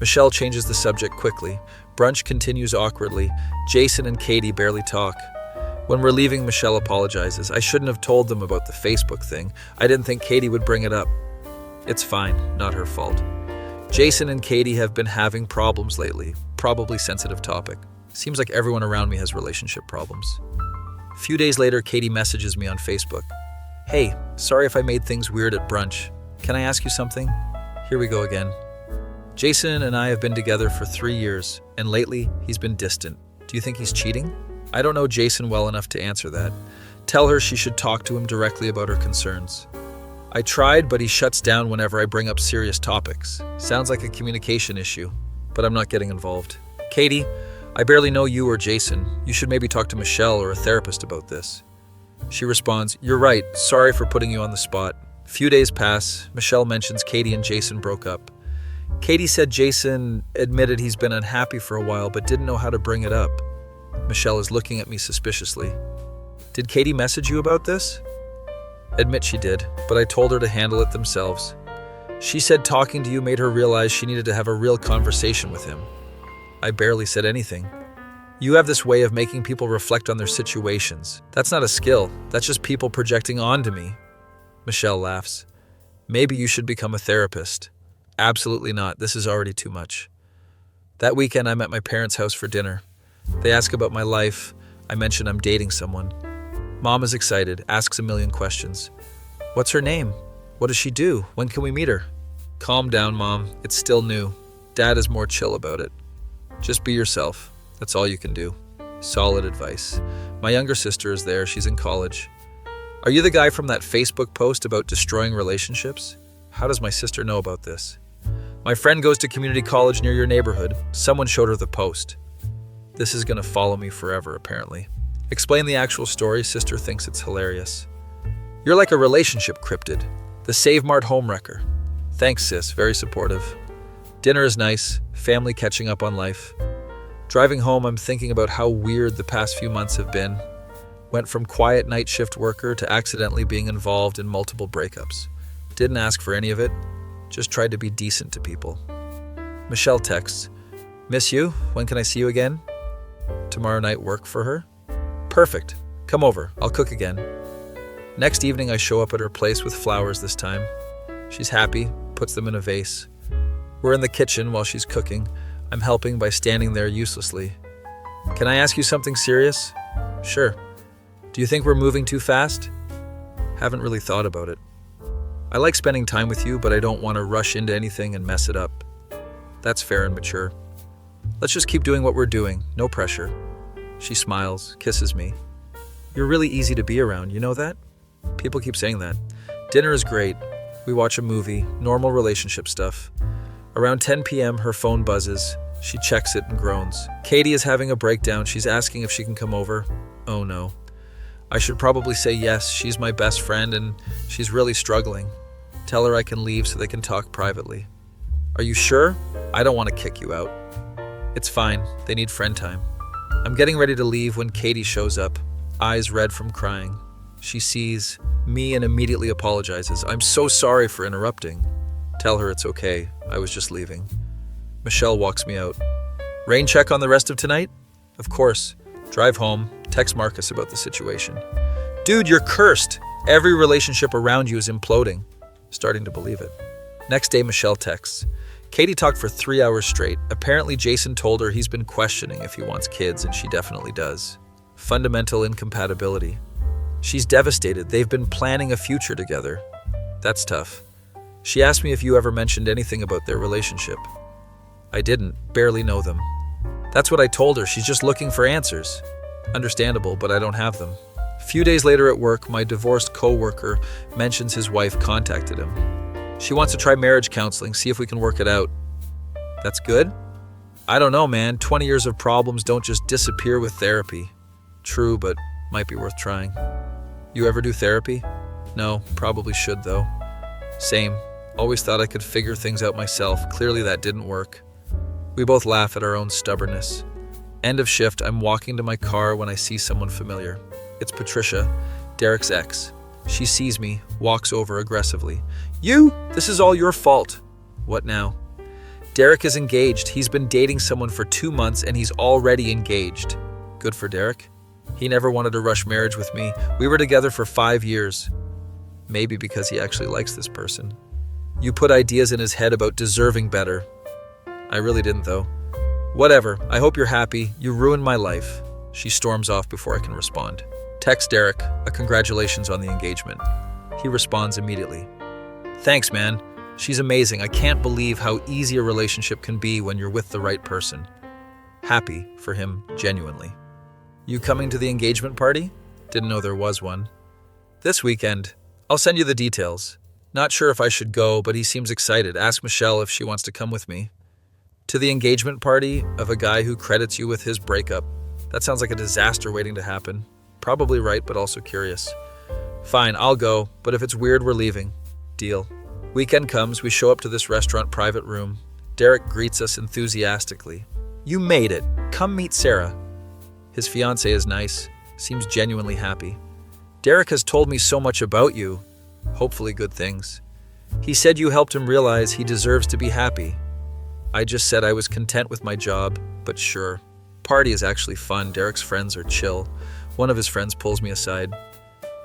Michelle changes the subject quickly. Brunch continues awkwardly. Jason and Katie barely talk. When we're leaving, Michelle apologizes. I shouldn't have told them about the Facebook thing. I didn't think Katie would bring it up. It's fine, not her fault. Jason and Katie have been having problems lately. Probably sensitive topic. Seems like everyone around me has relationship problems. A few days later, Katie messages me on Facebook. Hey, sorry if I made things weird at brunch. Can I ask you something? Here we go again. Jason and I have been together for 3 years, and lately he's been distant. Do you think he's cheating? I don't know Jason well enough to answer that. Tell her she should talk to him directly about her concerns. I tried, but he shuts down whenever I bring up serious topics. Sounds like a communication issue, but I'm not getting involved. Katie, I barely know you or Jason. You should maybe talk to Michelle or a therapist about this. She responds, You're right. Sorry for putting you on the spot. Few days pass. Michelle mentions Katie and Jason broke up. Katie said Jason admitted he's been unhappy for a while but didn't know how to bring it up. Michelle is looking at me suspiciously. Did Katie message you about this? Admit she did, but I told her to handle it themselves. She said talking to you made her realize she needed to have a real conversation with him. I barely said anything. You have this way of making people reflect on their situations. That's not a skill. That's just people projecting onto me. Michelle laughs. Maybe you should become a therapist. Absolutely not. This is already too much. That weekend, I'm at my parents' house for dinner. They ask about my life. I mention I'm dating someone. Mom is excited, asks a million questions. What's her name? What does she do? When can we meet her? Calm down, Mom. It's still new. Dad is more chill about it. Just be yourself. That's all you can do. Solid advice. My younger sister is there. She's in college. Are you the guy from that Facebook post about destroying relationships? How does my sister know about this? My friend goes to community college near your neighborhood. Someone showed her the post. This is going to follow me forever, apparently. Explain the actual story. Sister thinks it's hilarious. You're like a relationship cryptid. The Save Mart home wrecker. Thanks, sis. Very supportive. Dinner is nice. Family catching up on life. Driving home, I'm thinking about how weird the past few months have been. Went from quiet night shift worker to accidentally being involved in multiple breakups. Didn't ask for any of it. Just tried to be decent to people. Michelle texts, "Miss you? When can I see you again?" Tomorrow night work for her? Perfect. Come over. I'll cook again. Next evening, I show up at her place with flowers this time. She's happy, puts them in a vase. We're in the kitchen while she's cooking. I'm helping by standing there uselessly. Can I ask you something serious? Sure. Do you think we're moving too fast? Haven't really thought about it. I like spending time with you, but I don't want to rush into anything and mess it up. That's fair and mature. Let's just keep doing what we're doing, no pressure. She smiles, kisses me. You're really easy to be around, you know that? People keep saying that. Dinner is great. We watch a movie, normal relationship stuff. Around 10 p.m., her phone buzzes. She checks it and groans. Katie is having a breakdown. She's asking if she can come over. Oh no. I should probably say yes. She's my best friend and she's really struggling. Tell her I can leave so they can talk privately. Are you sure? I don't want to kick you out. It's fine. They need friend time. I'm getting ready to leave when Katie shows up, eyes red from crying. She sees me and immediately apologizes. I'm so sorry for interrupting. Tell her it's okay. I was just leaving. Michelle walks me out. Rain check on the rest of tonight? Of course. Drive home. Text Marcus about the situation. Dude, you're cursed. Every relationship around you is imploding. Starting to believe it. Next day, Michelle texts. Katie talked for 3 hours straight. Apparently, Jason told her he's been questioning if he wants kids, and she definitely does. Fundamental incompatibility. She's devastated. They've been planning a future together. That's tough. She asked me if you ever mentioned anything about their relationship. I didn't. Barely know them. That's what I told her. She's just looking for answers. Understandable, but I don't have them. A few days later at work, my divorced co-worker mentions his wife contacted him. She wants to try marriage counseling, see if we can work it out. That's good? I don't know, man. 20 years of problems don't just disappear with therapy. True, but might be worth trying. You ever do therapy? No, probably should though. Same. Always thought I could figure things out myself. Clearly that didn't work. We both laugh at our own stubbornness. End of shift, I'm walking to my car when I see someone familiar. It's Patricia, Derek's ex. She sees me, walks over aggressively. You? This is all your fault. What now? Derek is engaged. He's been dating someone for 2 months and he's already engaged. Good for Derek. He never wanted to rush marriage with me. We were together for 5 years. Maybe because he actually likes this person. You put ideas in his head about deserving better. I really didn't though. Whatever. I hope you're happy. You ruined my life. She storms off before I can respond. Text Derek, a congratulations on the engagement. He responds immediately. Thanks, man. She's amazing. I can't believe how easy a relationship can be when you're with the right person. Happy for him, genuinely. You coming to the engagement party? Didn't know there was one. This weekend. I'll send you the details. Not sure if I should go, but he seems excited. Ask Michelle if she wants to come with me. To the engagement party of a guy who credits you with his breakup. That sounds like a disaster waiting to happen. Probably right, but also curious. Fine, I'll go, but if it's weird, we're leaving. Deal. Weekend comes, we show up to this restaurant private room. Derek greets us enthusiastically. You made it. Come meet Sarah. His fiancée is nice, seems genuinely happy. Derek has told me so much about you. Hopefully good things. He said you helped him realize he deserves to be happy. I just said I was content with my job, but sure. Party is actually fun. Derek's friends are chill. One of his friends pulls me aside.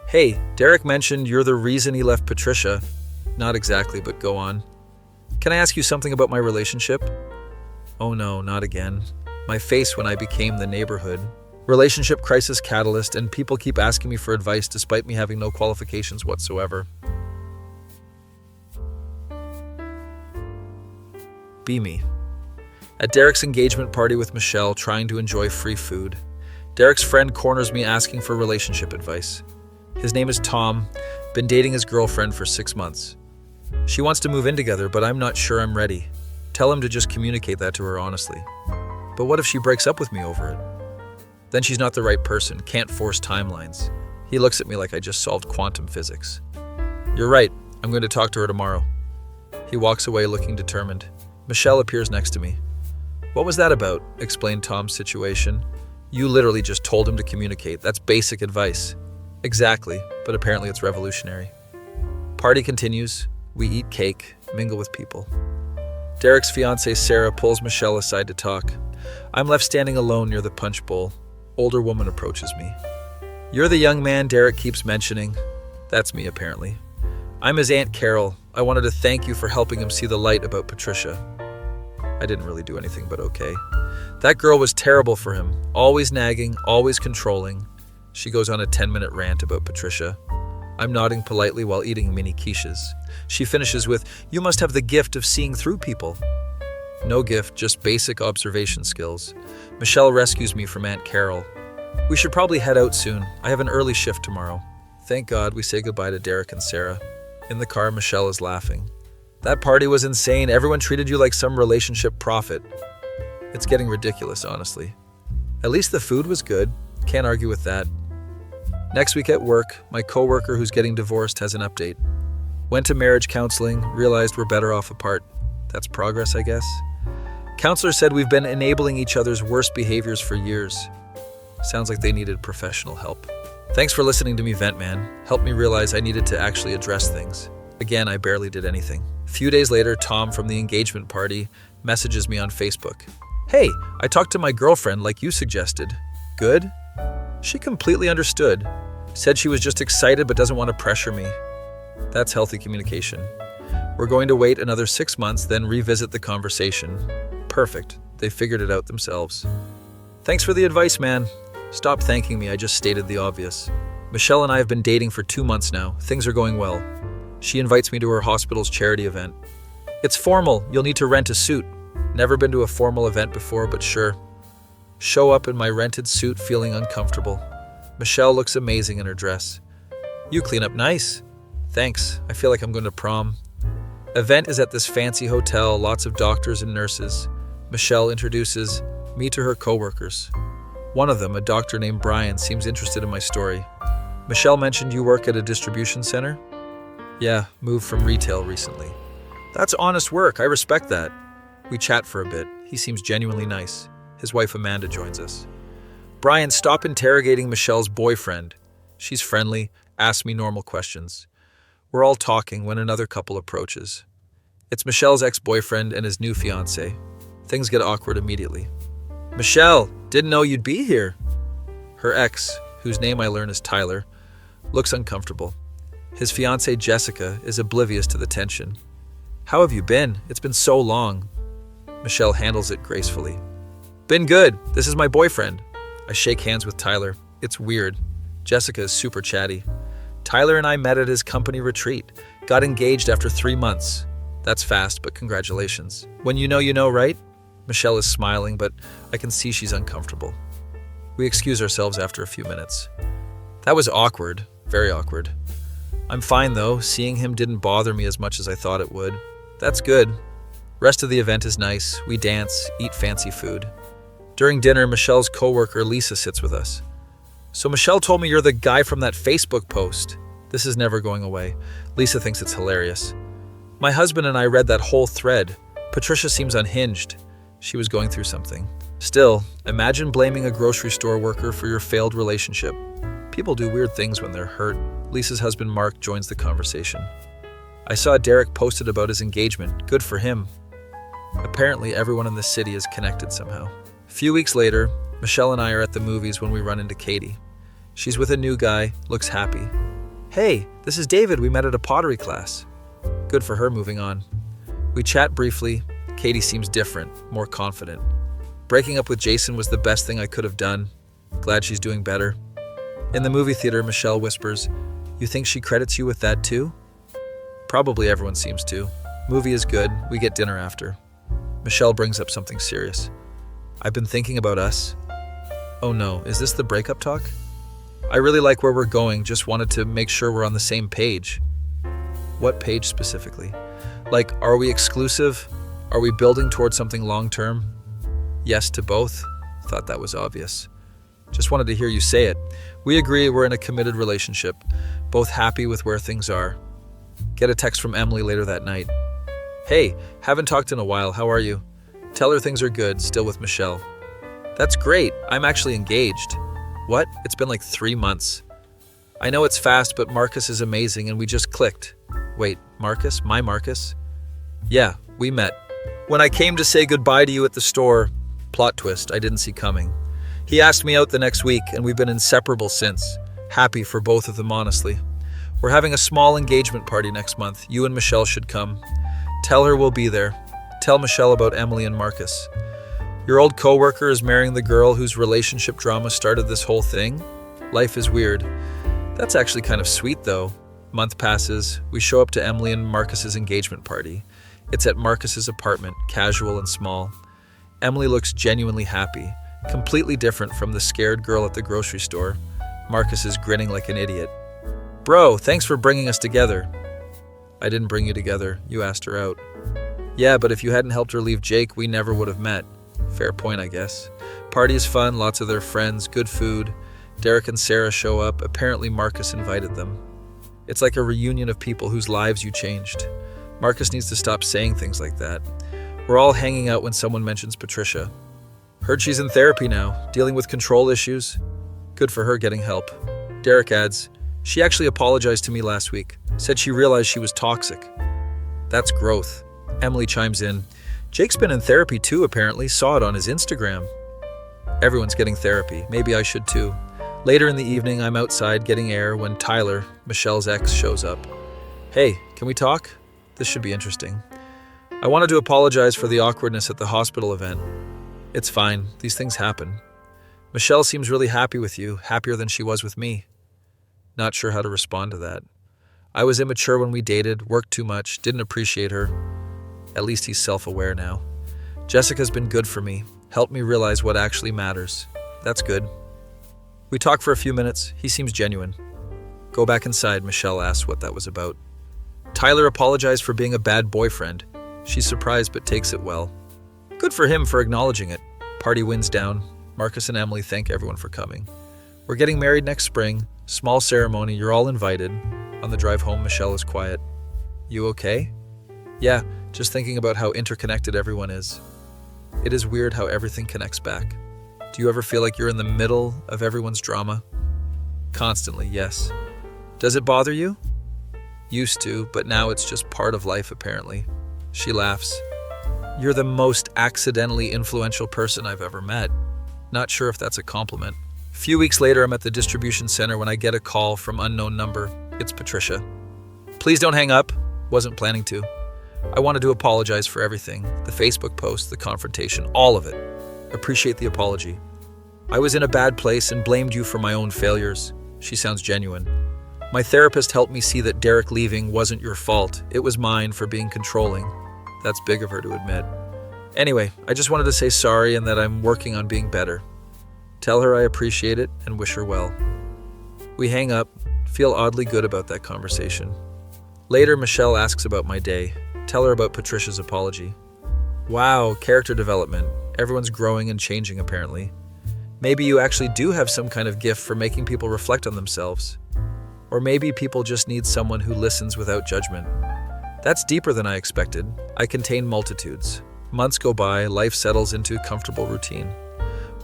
Hey, Derek mentioned you're the reason he left Patricia. Not exactly, but go on. Can I ask you something about my relationship? Oh no, not again. My face when I became the neighborhood. Relationship crisis catalyst, and people keep asking me for advice despite me having no qualifications whatsoever. Be me. At Derek's engagement party with Michelle, trying to enjoy free food. Derek's friend corners me asking for relationship advice. His name is Tom, been dating his girlfriend for 6 months. She wants to move in together, but I'm not sure I'm ready. Tell him to just communicate that to her honestly. But what if she breaks up with me over it? Then she's not the right person, can't force timelines. He looks at me like I just solved quantum physics. You're right, I'm going to talk to her tomorrow. He walks away looking determined. Michelle appears next to me. What was that about? Explained Tom's situation. You literally just told him to communicate. That's basic advice. Exactly, but apparently it's revolutionary. Party continues. We eat cake, mingle with people. Derek's fiancée Sarah pulls Michelle aside to talk. I'm left standing alone near the punch bowl. Older woman approaches me. You're the young man Derek keeps mentioning. That's me, apparently. I'm his Aunt Carol. I wanted to thank you for helping him see the light about Patricia. I didn't really do anything but okay. That girl was terrible for him. Always nagging, always controlling. She goes on a 10-minute rant about Patricia. I'm nodding politely while eating mini quiches. She finishes with, you must have the gift of seeing through people. No gift, just basic observation skills. Michelle rescues me from Aunt Carol. We should probably head out soon. I have an early shift tomorrow. Thank God we say goodbye to Derek and Sarah. In the car, Michelle is laughing. That party was insane. Everyone treated you like some relationship prophet. It's getting ridiculous, honestly. At least the food was good. Can't argue with that. Next week at work, my coworker who's getting divorced has an update. Went to marriage counseling, realized we're better off apart. That's progress, I guess. Counselor said we've been enabling each other's worst behaviors for years. Sounds like they needed professional help. Thanks for listening to me vent, man. Helped me realize I needed to actually address things. Again, I barely did anything. A few days later, Tom from the engagement party messages me on Facebook. Hey, I talked to my girlfriend like you suggested. Good? She completely understood. Said she was just excited but doesn't want to pressure me. That's healthy communication. We're going to wait another 6 months, then revisit the conversation. Perfect. They figured it out themselves. Thanks for the advice, man. Stop thanking me, I just stated the obvious. Michelle and I have been dating for 2 months now. Things are going well. She invites me to her hospital's charity event. It's formal. You'll need to rent a suit. Never been to a formal event before, but sure. Show up in my rented suit feeling uncomfortable. Michelle looks amazing in her dress. You clean up nice. Thanks. I feel like I'm going to prom. Event is at this fancy hotel, lots of doctors and nurses. Michelle introduces me to her coworkers. One of them, a doctor named Brian, seems interested in my story. Michelle mentioned you work at a distribution center? Yeah, moved from retail recently. That's honest work. I respect that. We chat for a bit. He seems genuinely nice. His wife Amanda joins us. Brian, stop interrogating Michelle's boyfriend. She's friendly, asks me normal questions. We're all talking when another couple approaches. It's Michelle's ex-boyfriend and his new fiancée. Things get awkward immediately. Michelle, didn't know you'd be here. Her ex, whose name I learn is Tyler, looks uncomfortable. His fiancée Jessica is oblivious to the tension. How have you been? It's been so long. Michelle handles it gracefully. Been good. This is my boyfriend. I shake hands with Tyler. It's weird. Jessica is super chatty. Tyler and I met at his company retreat. Got engaged after 3 months. That's fast, but congratulations. When you know, right? Michelle is smiling, but I can see she's uncomfortable. We excuse ourselves after a few minutes. That was awkward. Very awkward. I'm fine though. Seeing him didn't bother me as much as I thought it would. That's good. Rest of the event is nice. We dance, eat fancy food. During dinner, Michelle's coworker Lisa sits with us. So Michelle told me you're the guy from that Facebook post. This is never going away. Lisa thinks it's hilarious. My husband and I read that whole thread. Patricia seems unhinged. She was going through something. Still, imagine blaming a grocery store worker for your failed relationship. People do weird things when they're hurt. Lisa's husband Mark joins the conversation. I saw Derek posted about his engagement. Good for him. Apparently, everyone in the city is connected somehow. A few weeks later, Michelle and I are at the movies when we run into Katie. She's with a new guy, looks happy. Hey, this is David we met at a pottery class. Good for her moving on. We chat briefly. Katie seems different, more confident. Breaking up with Jason was the best thing I could have done. Glad she's doing better. In the movie theater, Michelle whispers, "You think she credits you with that too?" Probably everyone seems to. Movie is good, we get dinner after. Michelle brings up something serious. I've been thinking about us. Oh no, is this the breakup talk? I really like where we're going, just wanted to make sure we're on the same page. What page specifically? Like, are we exclusive? Are we building towards something long-term? Yes to both? Thought that was obvious. Just wanted to hear you say it. We agree we're in a committed relationship, both happy with where things are. Get a text from Emily later that night. Hey, haven't talked in a while, how are you? Tell her things are good, still with Michelle. That's great, I'm actually engaged. What? It's been like 3 months. I know it's fast, but Marcus is amazing and we just clicked. Wait, Marcus? My Marcus? Yeah, we met. When I came to say goodbye to you at the store, plot twist I didn't see coming. He asked me out the next week and we've been inseparable since. Happy for both of them, honestly. We're having a small engagement party next month. You and Michelle should come. Tell her we'll be there. Tell Michelle about Emily and Marcus. Your old coworker is marrying the girl whose relationship drama started this whole thing? Life is weird. That's actually kind of sweet though. Month passes. We show up to Emily and Marcus's engagement party. It's at Marcus's apartment, casual and small. Emily looks genuinely happy, completely different from the scared girl at the grocery store. Marcus is grinning like an idiot. Bro, thanks for bringing us together. I didn't bring you together. You asked her out. Yeah, but if you hadn't helped her leave Jake, we never would have met. Fair point, I guess. Party is fun, lots of their friends, good food. Derek and Sarah show up. Apparently Marcus invited them. It's like a reunion of people whose lives you changed. Marcus needs to stop saying things like that. We're all hanging out when someone mentions Patricia. Heard she's in therapy now, dealing with control issues. Good for her getting help. Derek adds, she actually apologized to me last week, said she realized she was toxic. That's growth. Emily chimes in, Jake's been in therapy too apparently, saw it on his Instagram. Everyone's getting therapy, maybe I should too. Later in the evening, I'm outside getting air when Tyler, Michelle's ex, shows up. Hey, can we talk? This should be interesting. I wanted to apologize for the awkwardness at the hospital event. It's fine, these things happen. Michelle seems really happy with you, happier than she was with me. Not sure how to respond to that. I was immature when we dated, worked too much, didn't appreciate her. At least he's self-aware now. Jessica's been good for me, helped me realize what actually matters. That's good. We talk for a few minutes, he seems genuine. Go back inside, Michelle asks what that was about. Tyler apologized for being a bad boyfriend. She's surprised but takes it well. Good for him for acknowledging it. Party winds down. Marcus and Emily thank everyone for coming. We're getting married next spring. Small ceremony, you're all invited. On the drive home, Michelle is quiet. You okay? Yeah, just thinking about how interconnected everyone is. It is weird how everything connects back. Do you ever feel like you're in the middle of everyone's drama? Constantly, yes. Does it bother you? Used to, but now it's just part of life apparently. She laughs. You're the most accidentally influential person I've ever met. Not sure if that's a compliment. A few weeks later, I'm at the distribution center when I get a call from unknown number. It's Patricia. Please don't hang up. Wasn't planning to. I wanted to apologize for everything. The Facebook post, the confrontation, all of it. Appreciate the apology. I was in a bad place and blamed you for my own failures. She sounds genuine. My therapist helped me see that Derek leaving wasn't your fault. It was mine for being controlling. That's big of her to admit. Anyway, I just wanted to say sorry and that I'm working on being better. Tell her I appreciate it and wish her well. We hang up, feel oddly good about that conversation. Later, Michelle asks about my day. Tell her about Patricia's apology. Wow, character development. Everyone's growing and changing apparently. Maybe you actually do have some kind of gift for making people reflect on themselves. Or maybe people just need someone who listens without judgment. That's deeper than I expected. I contain multitudes. Months go by, life settles into a comfortable routine.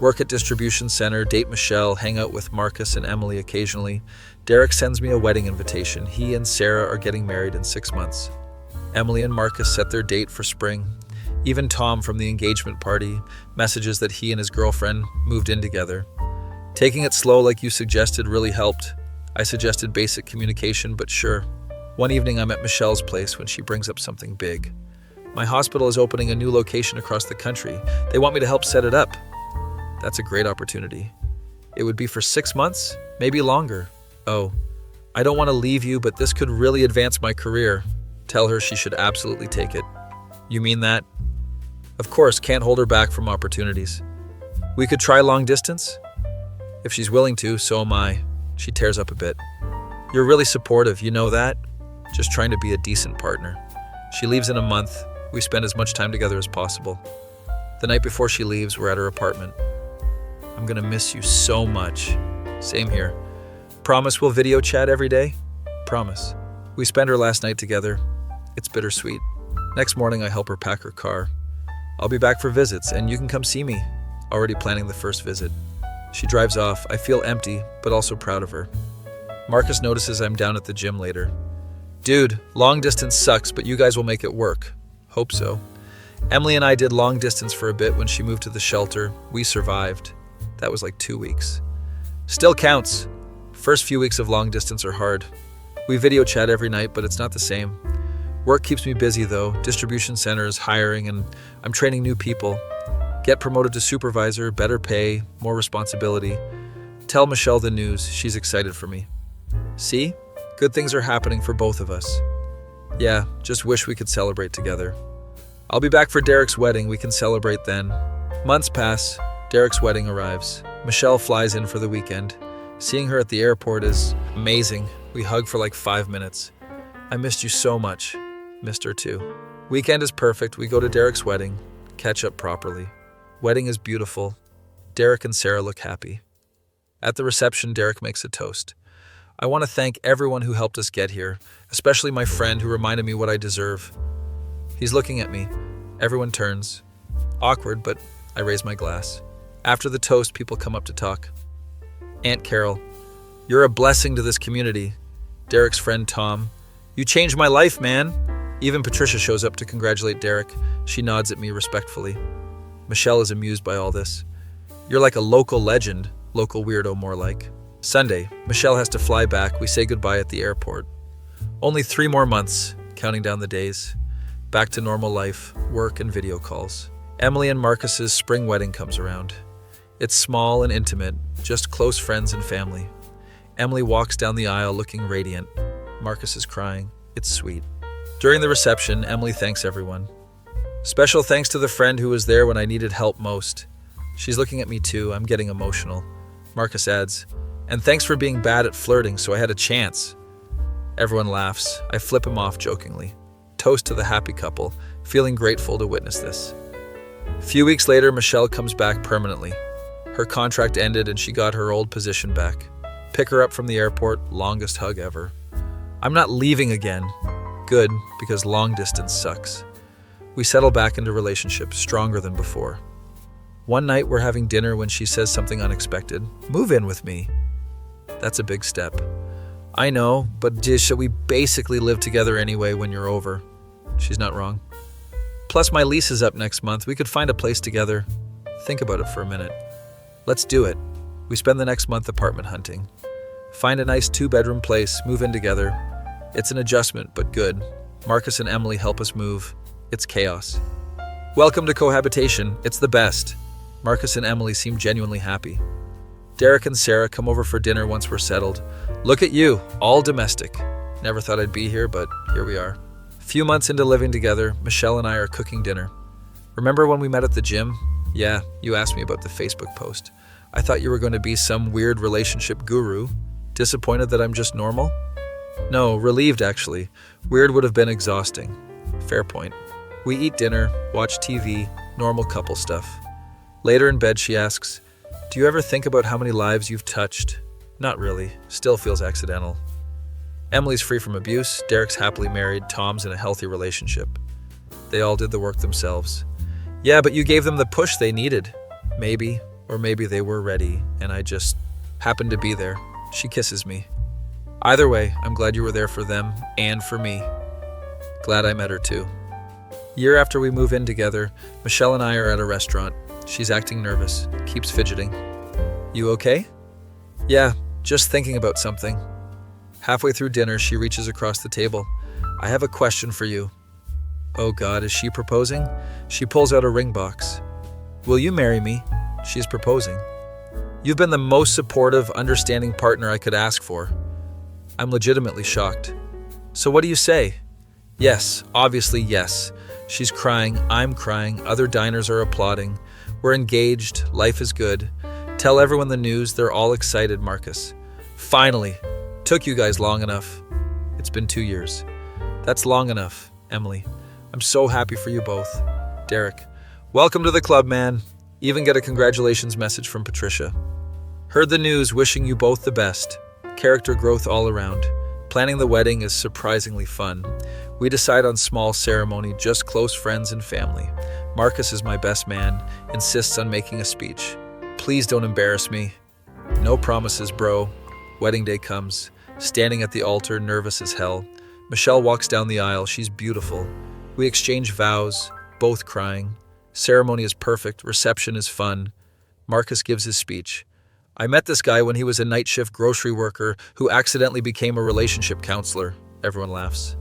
Work at distribution center, date Michelle, hang out with Marcus and Emily occasionally. Derek sends me a wedding invitation. He and Sarah are getting married in 6 months. Emily and Marcus set their date for spring. Even Tom from the engagement party messages that he and his girlfriend moved in together. Taking it slow like you suggested really helped. I suggested basic communication, but sure. One evening I'm at Michelle's place when she brings up something big. My hospital is opening a new location across the country. They want me to help set it up. That's a great opportunity. It would be for 6 months, maybe longer. Oh, I don't want to leave you, but this could really advance my career. Tell her she should absolutely take it. You mean that? Of course, can't hold her back from opportunities. We could try long distance? If she's willing to, so am I. She tears up a bit. You're really supportive, you know that? Just trying to be a decent partner. She leaves in a month. We spend as much time together as possible. The night before she leaves, we're at her apartment. I'm gonna miss you so much. Same here. Promise we'll video chat every day? Promise. We spent her last night together. It's bittersweet. Next morning, I help her pack her car. I'll be back for visits, and you can come see me. Already planning the first visit. She drives off. I feel empty, but also proud of her. Marcus notices I'm down at the gym later. Dude, long distance sucks, but you guys will make it work. Hope so. Emily and I did long distance for a bit when she moved to the shelter. We survived. That was like 2 weeks. Still counts. First few weeks of long distance are hard. We video chat every night, but it's not the same. Work keeps me busy though. Distribution center is hiring and I'm training new people. Get promoted to supervisor, better pay, more responsibility. Tell Michelle the news. She's excited for me. See? Good things are happening for both of us. Yeah, just wish we could celebrate together. I'll be back for Derek's wedding. We can celebrate then. Months pass. Derek's wedding arrives. Michelle flies in for the weekend. Seeing her at the airport is amazing. We hug for like 5 minutes. I missed you so much. Missed her too. Weekend is perfect. We go to Derek's wedding. Catch up properly. Wedding is beautiful. Derek and Sarah look happy. At the reception, Derek makes a toast. I want to thank everyone who helped us get here, especially my friend who reminded me what I deserve. He's looking at me. Everyone turns. Awkward, but I raise my glass. After the toast, people come up to talk. Aunt Carol, you're a blessing to this community. Derek's friend Tom, you changed my life, man. Even Patricia shows up to congratulate Derek. She nods at me respectfully. Michelle is amused by all this. You're like a local legend, local weirdo more like. Sunday, Michelle has to fly back. We say goodbye at the airport. Only 3 more months, counting down the days. Back to normal life, work and video calls. Emily and Marcus's spring wedding comes around. It's small and intimate, just close friends and family. Emily walks down the aisle looking radiant. Marcus is crying. It's sweet. During the reception, Emily thanks everyone. Special thanks to the friend who was there when I needed help most. She's looking at me too. I'm getting emotional. Marcus adds, and thanks for being bad at flirting so I had a chance. Everyone laughs. I flip him off jokingly. Toast to the happy couple, feeling grateful to witness this. A few weeks later, Michelle comes back permanently. Her contract ended and she got her old position back. Pick her up from the airport, longest hug ever. I'm not leaving again. Good, because long distance sucks. We settle back into relationships, stronger than before. One night we're having dinner when she says something unexpected. Move in with me. That's a big step. I know, but just we basically live together anyway when you're over. She's not wrong. Plus my lease is up next month. We could find a place together. Think about it for a minute. Let's do it. We spend the next month apartment hunting. Find a nice 2-bedroom place, move in together. It's an adjustment, but good. Marcus and Emily help us move. It's chaos. Welcome to cohabitation. It's the best. Marcus and Emily seem genuinely happy. Derek and Sarah come over for dinner once we're settled. Look at you, all domestic. Never thought I'd be here, but here we are. A few months into living together, Michelle and I are cooking dinner. Remember when we met at the gym? Yeah, you asked me about the Facebook post. I thought you were going to be some weird relationship guru. Disappointed that I'm just normal? No, relieved actually. Weird would have been exhausting. Fair point. We eat dinner, watch TV, normal couple stuff. Later in bed she asks, do you ever think about how many lives you've touched? Not really. Still feels accidental. Emily's free from abuse, Derek's happily married, Tom's in a healthy relationship. They all did the work themselves. Yeah, but you gave them the push they needed. Maybe, or maybe they were ready, and I just happened to be there. She kisses me. Either way, I'm glad you were there for them and for me. Glad I met her too. Year after we move in together, Michelle and I are at a restaurant. She's acting nervous, keeps fidgeting. You okay? Yeah, just thinking about something. Halfway through dinner, she reaches across the table. I have a question for you. Oh God, is she proposing? She pulls out a ring box. Will you marry me? She's proposing. You've been the most supportive, understanding partner I could ask for. I'm legitimately shocked. So what do you say? Yes, obviously yes. She's crying, I'm crying, other diners are applauding. We're engaged, life is good. Tell everyone the news, they're all excited, Marcus. Finally, took you guys long enough. It's been 2 years. That's long enough, Emily. I'm so happy for you both. Derek, welcome to the club, man. Even get a congratulations message from Patricia. Heard the news, wishing you both the best. Character growth all around. Planning the wedding is surprisingly fun. We decide on small ceremony, just close friends and family. Marcus is my best man, insists on making a speech. Please don't embarrass me. No promises, bro. Wedding day comes. Standing at the altar, nervous as hell. Michelle walks down the aisle. She's beautiful. We exchange vows, both crying. Ceremony is perfect. Reception is fun. Marcus gives his speech. I met this guy when he was a night shift grocery worker who accidentally became a relationship counselor. Everyone laughs.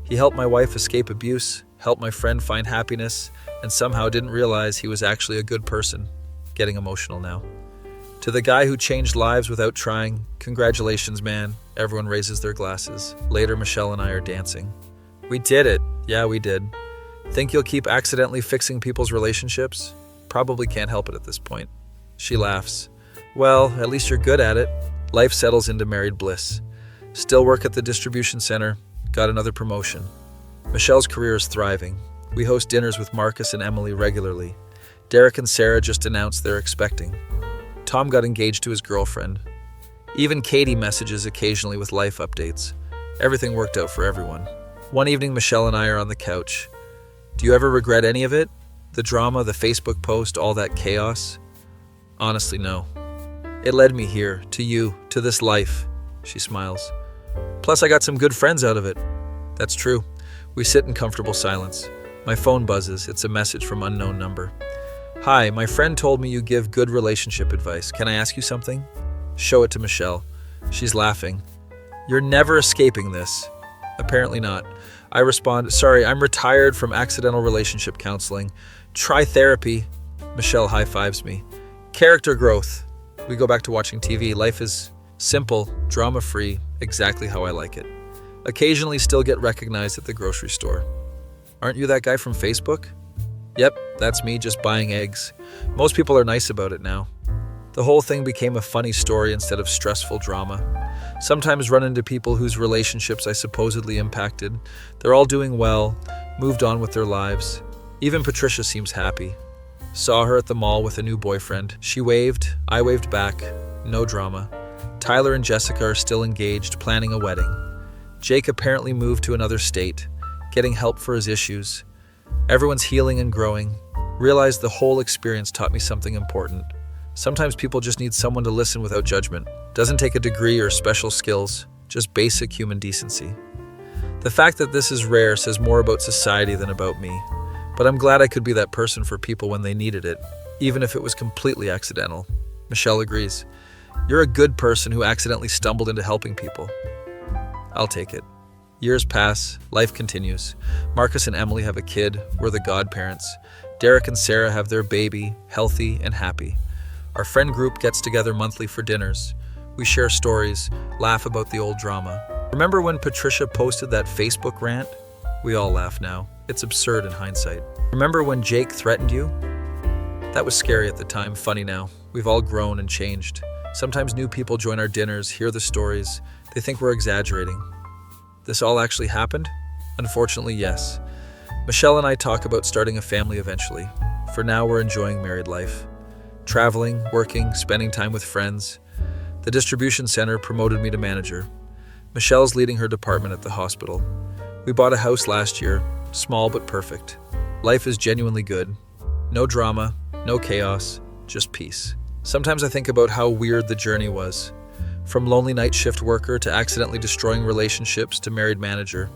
He helped my wife escape abuse, helped my friend find happiness, and somehow didn't realize he was actually a good person. Getting emotional now. To the guy who changed lives without trying, congratulations, man. Everyone raises their glasses. Later, Michelle and I are dancing. We did it. Yeah, we did. Think you'll keep accidentally fixing people's relationships? Probably can't help it at this point. She laughs. Well, at least you're good at it. Life settles into married bliss. Still work at the distribution center. Got another promotion. Michelle's career is thriving. We host dinners with Marcus and Emily regularly. Derek and Sarah just announced they're expecting. Tom got engaged to his girlfriend. Even Katie messages occasionally with life updates. Everything worked out for everyone. One evening, Michelle and I are on the couch. Do you ever regret any of it? The drama, the Facebook post, all that chaos? Honestly, no. It led me here, to you, to this life. She smiles. Plus, I got some good friends out of it. That's true. We sit in comfortable silence. My phone buzzes. It's a message from unknown number. Hi, my friend told me you give good relationship advice. Can I ask you something? Show it to Michelle. She's laughing. You're never escaping this. Apparently not. I respond, sorry, I'm retired from accidental relationship counseling. Try therapy. Michelle high-fives me. Character growth. We go back to watching TV. Life is simple, drama-free, exactly how I like it. Occasionally still get recognized at the grocery store. Aren't you that guy from Facebook? Yep, that's me just buying eggs. Most people are nice about it now. The whole thing became a funny story instead of stressful drama. Sometimes run into people whose relationships I supposedly impacted. They're all doing well, moved on with their lives. Even Patricia seems happy. Saw her at the mall with a new boyfriend. She waved, I waved back. No drama. Tyler and Jessica are still engaged, planning a wedding. Jake apparently moved to another state, getting help for his issues. Everyone's healing and growing. Realized the whole experience taught me something important. Sometimes people just need someone to listen without judgment. Doesn't take a degree or special skills, just basic human decency. The fact that this is rare says more about society than about me. But I'm glad I could be that person for people when they needed it, even if it was completely accidental. Michelle agrees. You're a good person who accidentally stumbled into helping people. I'll take it. Years pass, life continues. Marcus and Emily have a kid, we're the godparents. Derek and Sarah have their baby, healthy and happy. Our friend group gets together monthly for dinners. We share stories, laugh about the old drama. Remember when Patricia posted that Facebook rant? We all laugh now. It's absurd in hindsight. Remember when Jake threatened you? That was scary at the time, funny now. We've all grown and changed. Sometimes new people join our dinners, hear the stories. They think we're exaggerating. This all actually happened? Unfortunately, yes. Michelle and I talk about starting a family eventually. For now, we're enjoying married life. Traveling, working, spending time with friends. The distribution center promoted me to manager. Michelle's leading her department at the hospital. We bought a house last year, small but perfect. Life is genuinely good. No drama, no chaos, just peace. Sometimes I think about how weird the journey was. From lonely night shift worker to accidentally destroying relationships to married manager.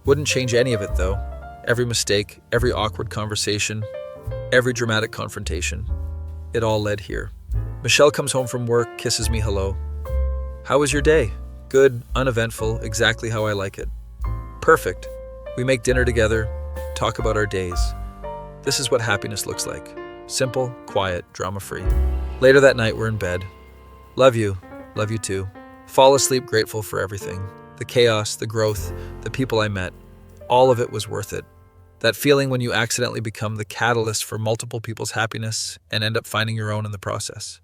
Wouldn't change any of it though. Every mistake, every awkward conversation, every dramatic confrontation. It all led here. Michelle comes home from work, kisses me hello. How was your day? Good, uneventful, exactly how I like it. Perfect. We make dinner together, talk about our days. This is what happiness looks like. Simple, quiet, drama-free. Later that night, we're in bed. Love you too. Fall asleep grateful for everything. The chaos, the growth, the people I met. All of it was worth it. That feeling when you accidentally become the catalyst for multiple people's happiness and end up finding your own in the process.